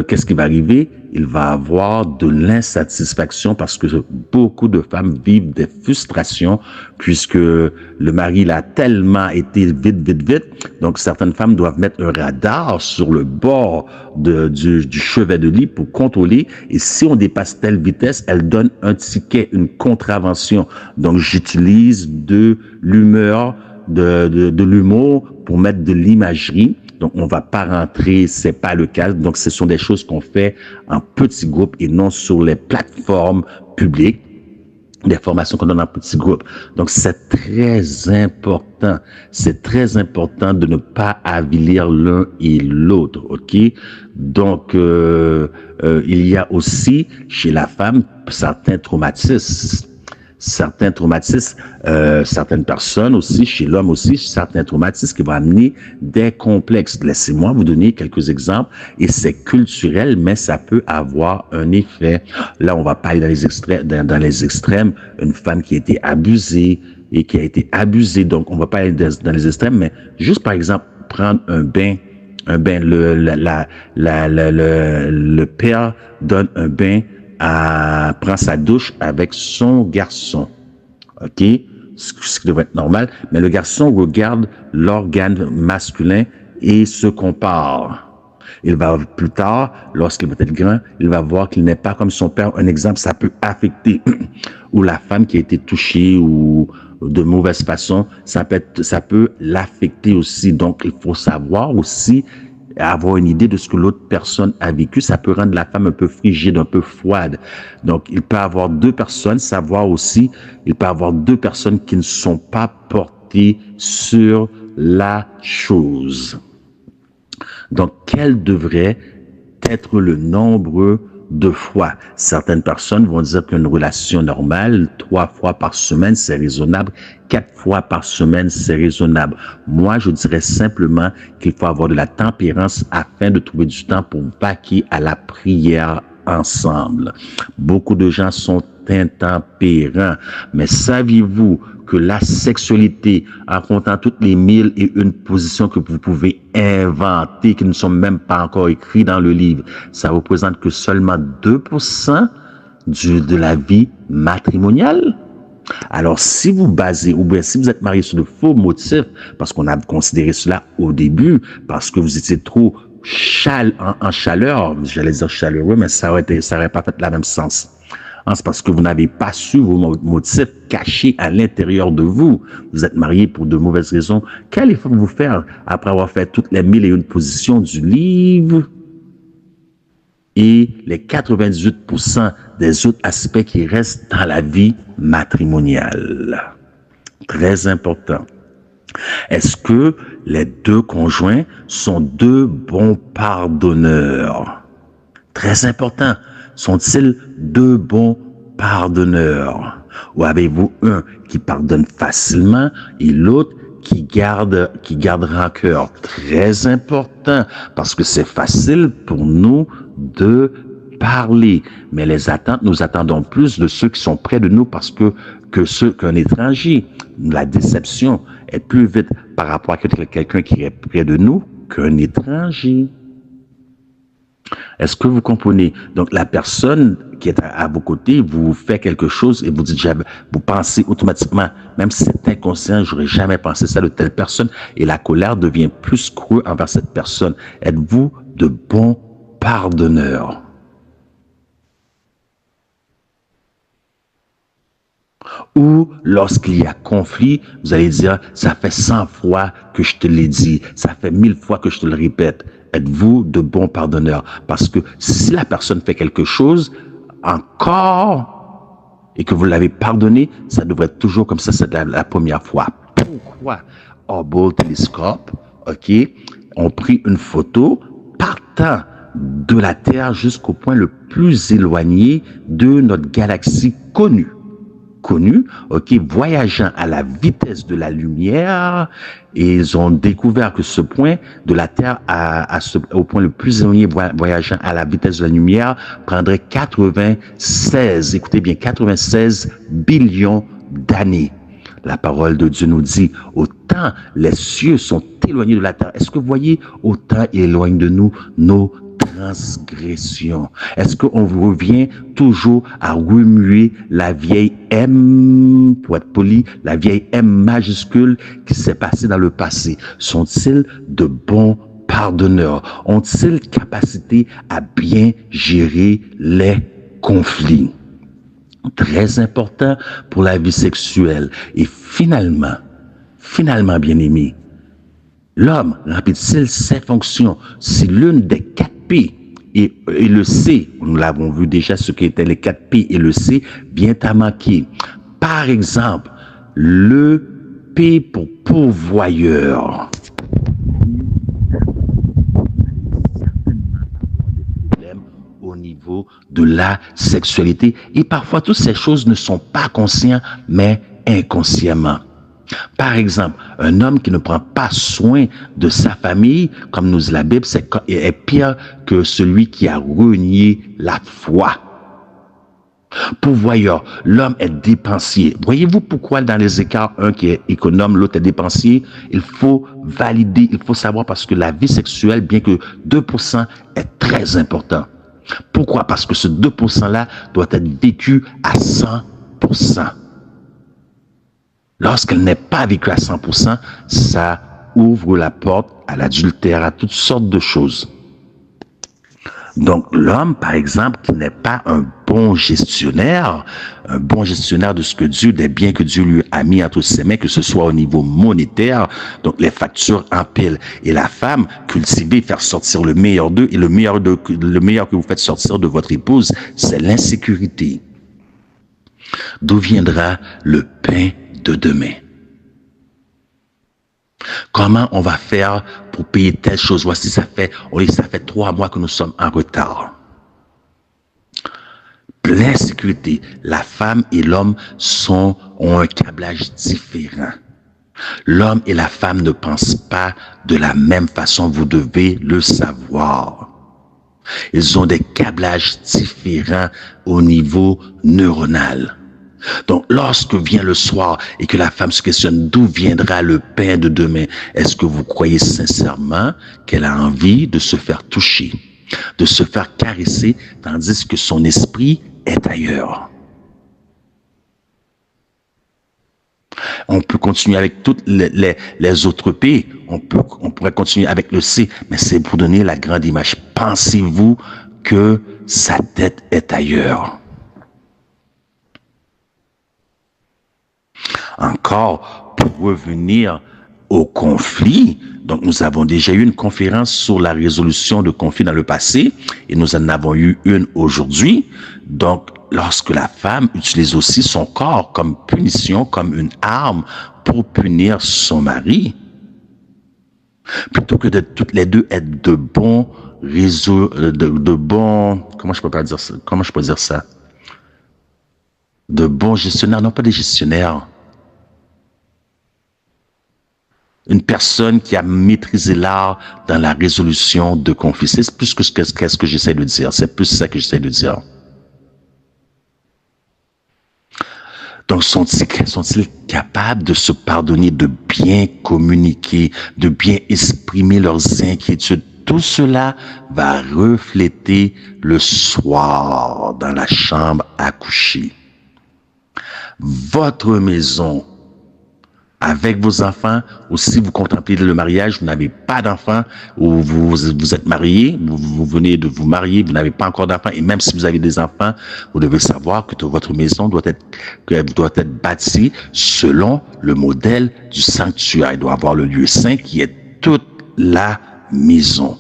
qu'est-ce qui va arriver? Il va avoir de l'insatisfaction parce que beaucoup de femmes vivent des frustrations puisque le mari l'a tellement été vite. Donc, certaines femmes doivent mettre un radar sur le bord du chevet de lit pour contrôler. Et si on dépasse telle vitesse, elle donne un ticket, une contravention. Donc, j'utilise de l'humeur, de l'humour pour mettre de l'imagerie. Donc, on va pas rentrer, c'est pas le cas. Donc, ce sont des choses qu'on fait en petits groupes et non sur les plateformes publiques, des formations qu'on donne en petits groupes. Donc, c'est très important. C'est très important de ne pas avilir l'un et l'autre, OK? Donc, il y a aussi, chez la femme, certains traumatismes. Certaines personnes aussi, chez l'homme aussi, certains traumatismes qui vont amener des complexes. Laissez-moi vous donner quelques exemples et c'est culturel, mais ça peut avoir un effet. Là, on va parler dans les extrêmes, une femme qui a été abusée et qui a été abusée. Donc, on va pas aller dans les extrêmes, mais juste par exemple, prendre un bain, le père donne un bain prend sa douche avec son garçon, OK? Ce qui devrait être normal, mais le garçon regarde l'organe masculin et se compare. Il va plus tard, lorsqu'il va être grand, il va voir qu'il n'est pas comme son père. Un exemple, ça peut affecter ou la femme qui a été touchée ou de mauvaise façon, ça peut l'affecter aussi. Donc, il faut savoir aussi avoir une idée de ce que l'autre personne a vécu, ça peut rendre la femme un peu frigide, un peu froide. Donc, il peut avoir deux personnes, savoir aussi, il peut avoir deux personnes qui ne sont pas portées sur la chose. Donc, quel devrait être le nombre de fois? Certaines personnes vont dire qu'une relation normale, 3 fois par semaine, c'est raisonnable. 4 fois par semaine, c'est raisonnable. Moi, je dirais simplement qu'il faut avoir de la tempérance afin de trouver du temps pour vaquer à la prière ensemble. Beaucoup de gens sont intempérants, mais saviez-vous que la sexualité, en comptant toutes les 1001 positions que vous pouvez inventer, qui ne sont même pas encore écrites dans le livre, ça représente que seulement 2% de la vie matrimoniale? Alors, si vous basez, ou bien si vous êtes marié sur de faux motifs, parce qu'on a considéré cela au début, parce que vous étiez trop en chaleur, j'allais dire chaleureux, mais ça aurait pas fait la même sens. C'est parce que vous n'avez pas su vos motifs cachés à l'intérieur de vous. Vous êtes marié pour de mauvaises raisons. Quel effort vous faire après avoir fait toutes les 1001 positions du livre et les 98% des autres aspects qui restent dans la vie matrimoniale? Très important. Est-ce que les deux conjoints sont deux bons pardonneurs? Très important. Sont-ils deux bons pardonneurs? Ou avez-vous un qui pardonne facilement et l'autre qui garde rancœur? Très important, parce que c'est facile pour nous de parler, mais nous attendons plus de ceux qui sont près de nous parce que qu'un étranger. La déception est plus vite par rapport à quelqu'un qui est près de nous qu'un étranger. Est-ce que vous comprenez? Donc, la personne qui est à vos côtés vous fait quelque chose et vous dites, vous pensez automatiquement, même si c'est inconscient, j'aurais jamais pensé ça de telle personne, et la colère devient plus crue envers cette personne. Êtes-vous de bons pardonneurs? Ou lorsqu'il y a conflit, vous allez dire, ça fait 100 fois que je te l'ai dit, ça fait 1000 fois que je te le répète. Êtes-vous de bons pardonneurs? Parce que si la personne fait quelque chose encore et que vous l'avez pardonné, ça devrait être toujours comme ça, c'est la première fois. Pourquoi Hubble Telescope, OK, ont pris une photo partant de la Terre jusqu'au point le plus éloigné de notre galaxie connue, OK, voyageant à la vitesse de la lumière, et ils ont découvert que ce point de la Terre au point le plus éloigné, voyageant à la vitesse de la lumière, prendrait 96, écoutez bien, 96 billions d'années. La parole de Dieu nous dit, autant les cieux sont éloignés de la terre. Est-ce que vous voyez, autant ils éloignent de nous nos transgressions? Est-ce qu'on revient toujours à remuer la vieille M, pour être poli, la vieille M majuscule qui s'est passée dans le passé? Sont-ils de bons pardonneurs? Ont-ils capacité à bien gérer les conflits? Très important pour la vie sexuelle. Et finalement, bien-aimé, l'homme remplit-il ses fonctions si l'une des 4 P et le C, nous l'avons vu déjà ce qu'étaient les 4 P et le C, vient à manquer? Par exemple, le P pour pourvoyeur. Au niveau de la sexualité. Et parfois, toutes ces choses ne sont pas conscientes, mais inconsciemment. Par exemple, un homme qui ne prend pas soin de sa famille, comme nous dit la Bible, est pire que celui qui a renié la foi. Pourvoyeur, l'homme est dépensier. Voyez-vous pourquoi dans les écarts, un qui est économe, l'autre est dépensier? Il faut valider, il faut savoir parce que la vie sexuelle, bien que 2%, est très important. Pourquoi? Parce que ce 2%-là doit être vécu à 100%. Lorsqu'elle n'est pas vécue à 100%, ça ouvre la porte à l'adultère, à toutes sortes de choses. Donc, l'homme, par exemple, qui n'est pas un bon gestionnaire de ce que Dieu, des biens que Dieu lui a mis entre ses mains, que ce soit au niveau monétaire, donc les factures empilent. Et la femme, cultiver, faire sortir le meilleur d'eux, et le meilleur que vous faites sortir de votre épouse, c'est l'insécurité. D'où viendra le pain de demain? Comment on va faire pour payer telle chose? Voici, ça fait 3 mois que nous sommes en retard. L'insécurité, la femme et l'homme ont un câblage différent. L'homme et la femme ne pensent pas de la même façon, vous devez le savoir. Ils ont des câblages différents au niveau neuronal. Donc, lorsque vient le soir et que la femme se questionne d'où viendra le pain de demain, est-ce que vous croyez sincèrement qu'elle a envie de se faire toucher, de se faire caresser, tandis que son esprit est ailleurs? On peut continuer avec toutes les autres P, on pourrait continuer avec le C, mais c'est pour donner la grande image. Pensez-vous que sa tête est ailleurs? Encore, pour revenir au conflit, donc nous avons déjà eu une conférence sur la résolution de conflits dans le passé et nous en avons eu une aujourd'hui. Donc, lorsque la femme utilise aussi son corps comme punition, comme une arme pour punir son mari, plutôt que de toutes les deux être de bons comment je peux dire ça? De bons gestionnaires, non pas des gestionnaires. Une personne qui a maîtrisé l'art dans la résolution de conflits. C'est plus que ce que j'essaie de dire. C'est plus ça que j'essaie de dire. Donc, sont-ils capables de se pardonner, de bien communiquer, de bien exprimer leurs inquiétudes? Tout cela va refléter le soir dans la chambre à coucher. Votre maison, avec vos enfants, ou si vous contemplez le mariage, vous n'avez pas d'enfants, ou vous êtes marié, vous venez de vous marier, vous n'avez pas encore d'enfants, et même si vous avez des enfants, vous devez savoir que votre maison doit être bâtie selon le modèle du sanctuaire. Il doit avoir le lieu saint qui est toute la maison.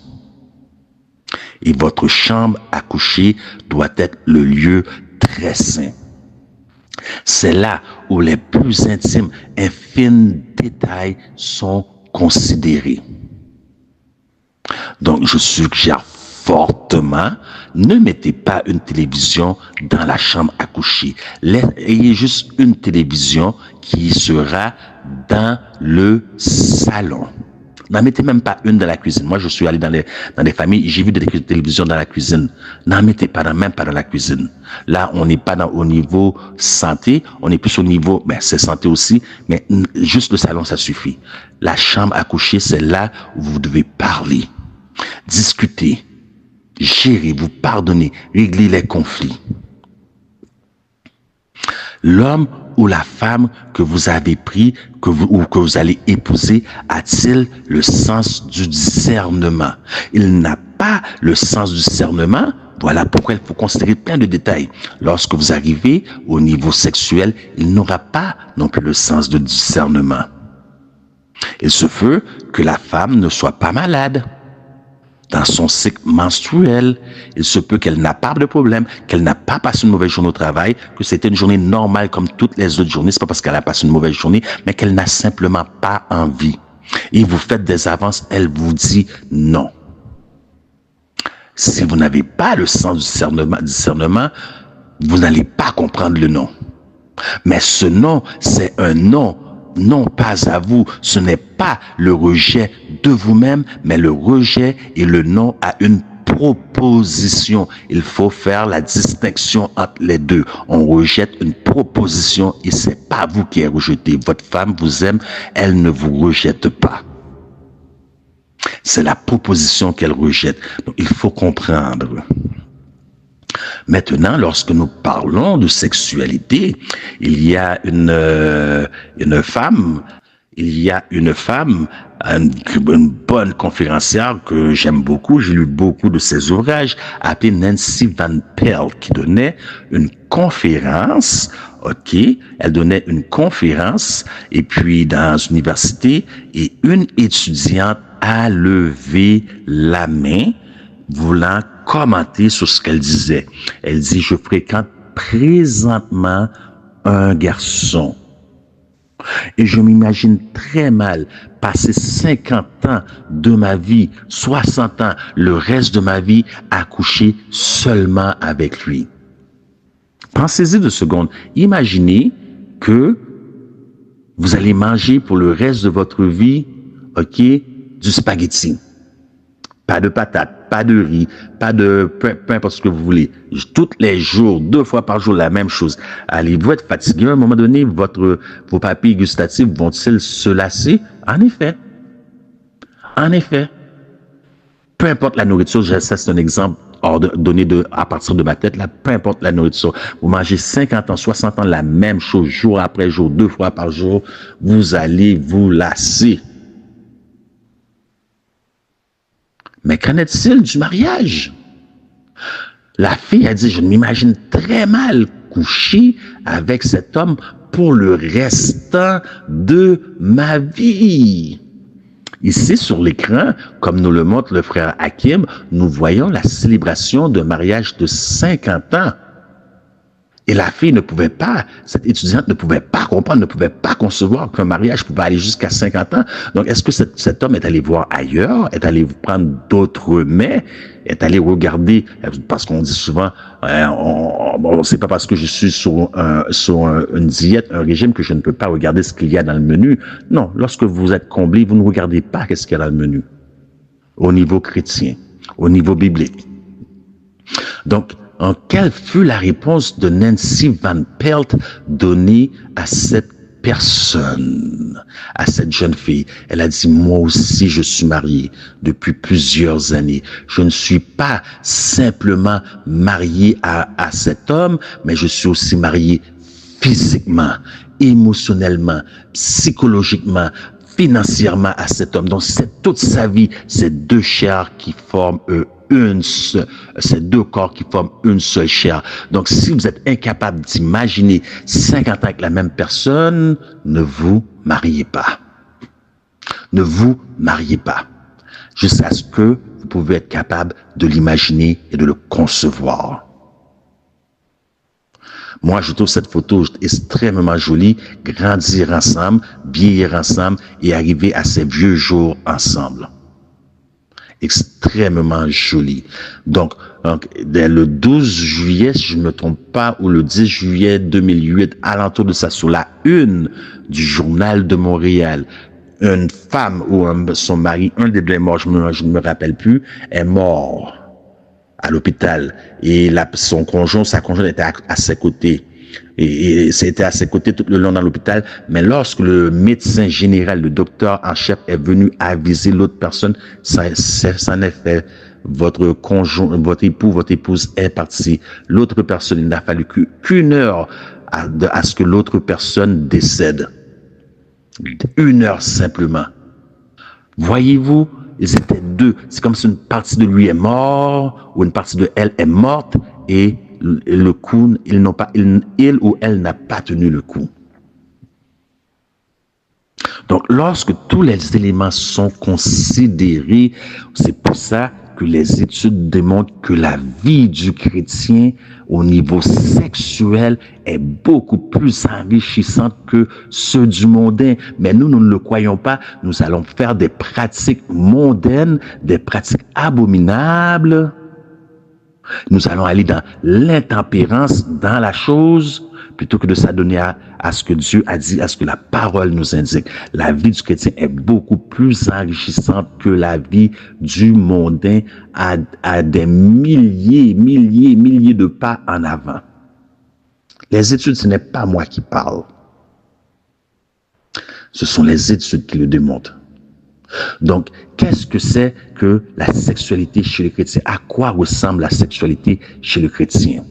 Et votre chambre à coucher doit être le lieu très saint. C'est là où les plus intimes, infimes détails sont considérés. Donc, je suggère fortement, ne mettez pas une télévision dans la chambre à coucher. Ayez juste une télévision qui sera dans le salon. N'en mettez même pas une dans la cuisine. Moi, je suis allé dans des familles, j'ai vu des télévisions dans la cuisine. N'en mettez pas même pas dans la cuisine. Là, on n'est pas au niveau santé, on est plus au niveau, c'est santé aussi, mais juste le salon, ça suffit. La chambre à coucher, c'est là où vous devez parler, discuter. gérez, vous pardonnez, réglez les conflits. L'homme ou la femme que vous avez pris, que vous allez épouser, a-t-il le sens du discernement? Il n'a pas le sens du discernement. Voilà pourquoi il faut considérer plein de détails. Lorsque vous arrivez au niveau sexuel, il n'aura pas non plus le sens de discernement. Il se peut que la femme ne soit pas malade. Dans son cycle menstruel, il se peut qu'elle n'a pas de problème, qu'elle n'a pas passé une mauvaise journée au travail, que c'était une journée normale comme toutes les autres journées. C'est pas parce qu'elle a passé une mauvaise journée, mais qu'elle n'a simplement pas envie. Et vous faites des avances, elle vous dit non. Si vous n'avez pas le sens du discernement, vous n'allez pas comprendre le non. Mais ce non, c'est un non. Non, pas à vous. Ce n'est pas le rejet de vous-même, mais le rejet et le non à une proposition. Il faut faire la distinction entre les deux. On rejette une proposition et c'est pas vous qui êtes rejeté. Votre femme vous aime, elle ne vous rejette pas. C'est la proposition qu'elle rejette. Donc, il faut comprendre. Maintenant, lorsque nous parlons de sexualité, il y a une femme, une bonne conférencière que j'aime beaucoup, j'ai lu beaucoup de ses ouvrages, appelée Nancy Van Pelt, qui donnait une conférence, elle donnait une conférence, et puis dans une université, et une étudiante a levé la main, voulant commenter sur ce qu'elle disait. Elle dit, je fréquente présentement un garçon. Et je m'imagine très mal passer 50 ans de ma vie, 60 ans, le reste de ma vie, à coucher seulement avec lui. Pensez-y 2 secondes. Imaginez que vous allez manger pour le reste de votre vie, du spaghetti. Pas de patates, pas de riz, pas de peu importe ce que vous voulez. Tous les jours, 2 fois par jour, la même chose. Allez-vous être fatigué à un moment donné? Vos papilles gustatives vont-ils se lasser? En effet. En effet. Peu importe la nourriture, ça c'est un exemple donné à partir de ma tête, là, peu importe la nourriture. Vous mangez 50 ans, 60 ans, la même chose, jour après jour, 2 fois par jour, vous allez vous lasser. Mais qu'en est-il du mariage? La fille a dit, je m'imagine très mal coucher avec cet homme pour le restant de ma vie. Ici, sur l'écran, comme nous le montre le frère Hakim, nous voyons la célébration d'un mariage de 50 ans. Et la fille ne pouvait pas, cette étudiante ne pouvait pas comprendre, ne pouvait pas concevoir qu'un mariage pouvait aller jusqu'à 50 ans. Donc, est-ce que cet homme est allé voir ailleurs, est allé prendre d'autres mets, est allé regarder, parce qu'on dit souvent, c'est pas parce que je suis sur une diète, un régime, que je ne peux pas regarder ce qu'il y a dans le menu. Non, lorsque vous êtes comblé, vous ne regardez pas qu'est-ce qu'il y a dans le menu. Au niveau chrétien, au niveau biblique. Donc, quelle fut la réponse de Nancy Van Pelt donnée à cette personne, à cette jeune fille? Elle a dit, moi aussi je suis mariée depuis plusieurs années. Je ne suis pas simplement mariée à cet homme, mais je suis aussi mariée physiquement, émotionnellement, psychologiquement, financièrement à cet homme. Donc c'est toute sa vie, ces 2 chairs qui forment ces 2 corps qui forment une seule chair. Donc, si vous êtes incapable d'imaginer 50 ans avec la même personne, ne vous mariez pas. Ne vous mariez pas. Jusqu'à ce que vous pouvez être capable de l'imaginer et de le concevoir. Moi, je trouve cette photo extrêmement jolie. Grandir ensemble, vieillir ensemble et arriver à ces vieux jours ensemble. Extrêmement joli. Donc, le 12 juillet, si je ne me trompe pas, ou le 10 juillet 2008, alentour de ça, sur la une du Journal de Montréal, une femme ou son mari, un des 2 est mort, je ne me rappelle plus, est mort à l'hôpital. Et sa conjointe était à ses côtés. Et c'était à ses côtés tout le long dans l'hôpital. Mais lorsque le médecin général, le docteur en chef est venu aviser l'autre personne, ça en est fait votre conjoint, votre époux, votre épouse est parti. L'autre personne, il n'a fallu qu'une heure à ce que l'autre personne décède. 1 heure simplement. Voyez-vous, ils étaient deux. C'est comme si une partie de lui est morte ou une partie de elle est morte et le coup, il ou elle n'a pas tenu le coup. Donc, lorsque tous les éléments sont considérés, c'est pour ça que les études démontrent que la vie du chrétien au niveau sexuel est beaucoup plus enrichissante que ceux du mondain. Mais nous ne le croyons pas. Nous allons faire des pratiques mondaines, des pratiques abominables. Nous allons aller dans l'intempérance, dans la chose, plutôt que de s'adonner à ce que Dieu a dit, à ce que la parole nous indique. La vie du chrétien est beaucoup plus enrichissante que la vie du mondain à des milliers de pas en avant. Les études, ce n'est pas moi qui parle. Ce sont les études qui le démontrent. Donc, qu'est-ce que c'est que la sexualité chez le chrétien? À quoi ressemble la sexualité chez le chrétien?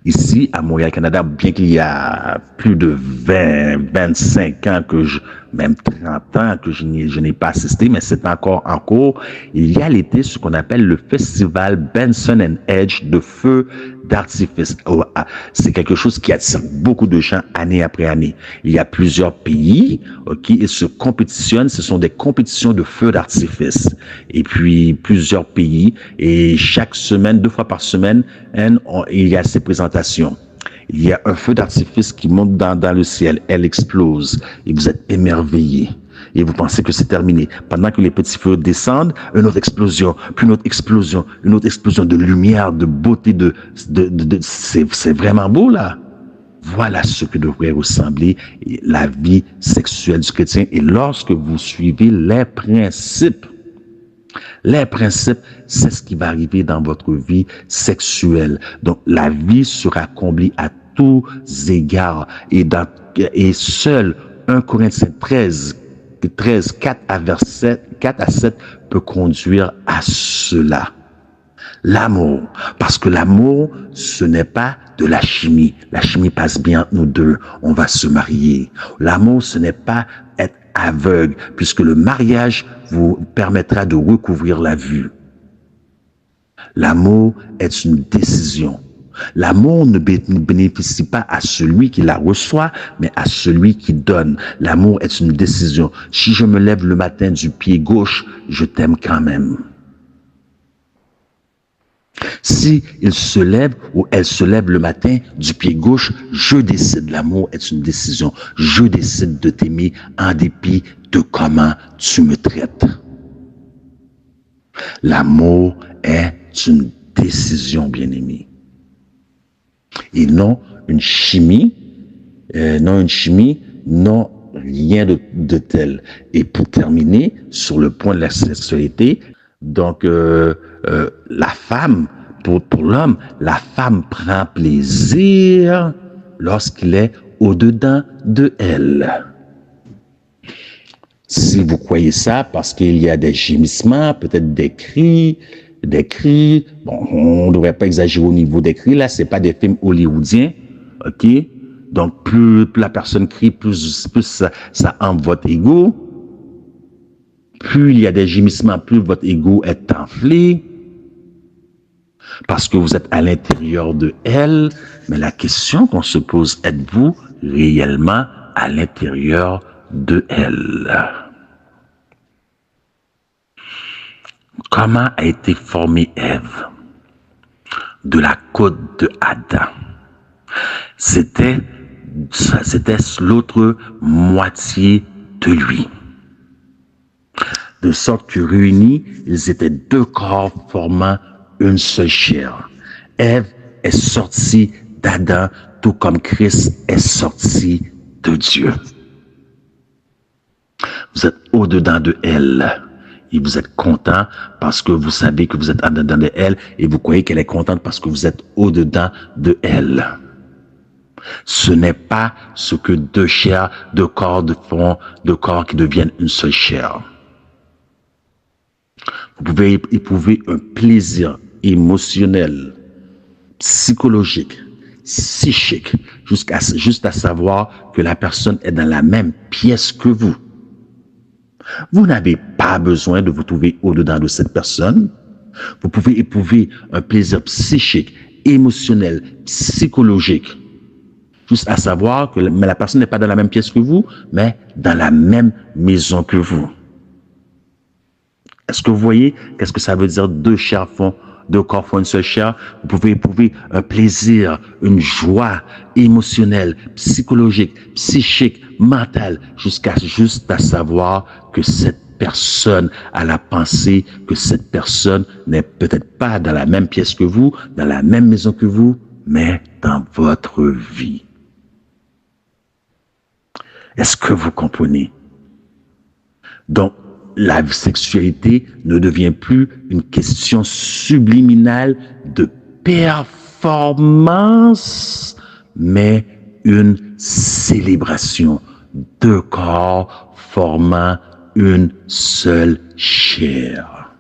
Ici, à Montréal, Canada, bien qu'il y a plus de 25 ans même 30 ans que je n'ai pas assisté, mais c'est encore en cours, il y a l'été ce qu'on appelle le festival Benson and Edge de feux d'artifice. C'est quelque chose qui attire beaucoup de gens année après année. Il y a plusieurs pays, et se compétitionnent. Ce sont des compétitions de feux d'artifice. Et puis, plusieurs pays. Et chaque semaine, 2 fois par semaine, il y a ces présentations. Il y a un feu d'artifice qui monte dans le ciel. Elle explose. Et vous êtes émerveillés. Et vous pensez que c'est terminé. Pendant que les petits feux descendent, une autre explosion, puis une autre explosion de lumière, de beauté, c'est vraiment beau, là. Voilà ce que devrait ressembler la vie sexuelle du chrétien. Et lorsque vous suivez les principes, c'est ce qui va arriver dans votre vie sexuelle. Donc, la vie sera comblée à tous égards. Et seul 1 Corinthiens 13, 4 à 7 peut conduire à cela. L'amour. Parce que l'amour, ce n'est pas de la chimie. La chimie passe bien entre nous deux. On va se marier. L'amour, ce n'est pas être aveugle, puisque le mariage vous permettra de recouvrir la vue. L'amour est une décision. L'amour ne bénéficie pas à celui qui la reçoit, mais à celui qui donne. L'amour est une décision. Si je me lève le matin du pied gauche, je t'aime quand même. Si il se lève ou elle se lève le matin du pied gauche, je décide. L'amour est une décision. Je décide de t'aimer en dépit de comment tu me traites. L'amour est une décision, bien-aimé. Et non une chimie, non rien de tel. Et pour terminer, sur le point de la sexualité, donc la femme, pour l'homme, la femme prend plaisir lorsqu'il est au-dedans de elle. Si vous croyez ça, parce qu'il y a des gémissements, peut-être des cris, bon, on ne devrait pas exagérer au niveau des cris, là, c'est pas des films hollywoodiens, ok? Donc, plus la personne crie, plus ça entre votre ego. Plus il y a des gémissements, plus votre ego est enflé, parce que vous êtes à l'intérieur de elle. Mais la question qu'on se pose, êtes-vous réellement à l'intérieur de elle? Comment a été formée Ève? De la côte de Adam. C'était l'autre moitié de lui. De sorte que réunis, ils étaient 2 corps formant une seule chair. Ève est sortie d'Adam, tout comme Christ est sorti de Dieu. Vous êtes au-dedans de elle. Et vous êtes content parce que vous savez que vous êtes au-dedans de elle et vous croyez qu'elle est contente parce que vous êtes au-dedans de elle. Ce n'est pas ce que 2 chairs, 2 corps font, 2 corps qui deviennent une seule chair. Vous pouvez éprouver un plaisir émotionnel, psychologique, psychique, juste à savoir que la personne est dans la même pièce que vous. Vous n'avez pas besoin de vous trouver au-dedans de cette personne. Vous pouvez éprouver un plaisir psychique, émotionnel, psychologique, juste à savoir que la personne n'est pas dans la même pièce que vous, mais dans la même maison que vous. Est-ce que vous voyez qu'est-ce que ça veut dire deux corps font une seule chair? Vous pouvez éprouver un plaisir, une joie émotionnelle, psychologique, psychique, mentale, juste à savoir que cette personne a la pensée que cette personne n'est peut-être pas dans la même pièce que vous, dans la même maison que vous, mais dans votre vie. Est-ce que vous comprenez? Donc, la sexualité ne devient plus une question subliminale de performance, mais une célébration. Deux corps formant une seule chair.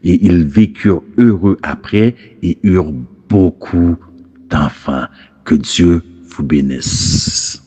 Et ils vécurent heureux après et eurent beaucoup d'enfants. Que Dieu vous bénisse.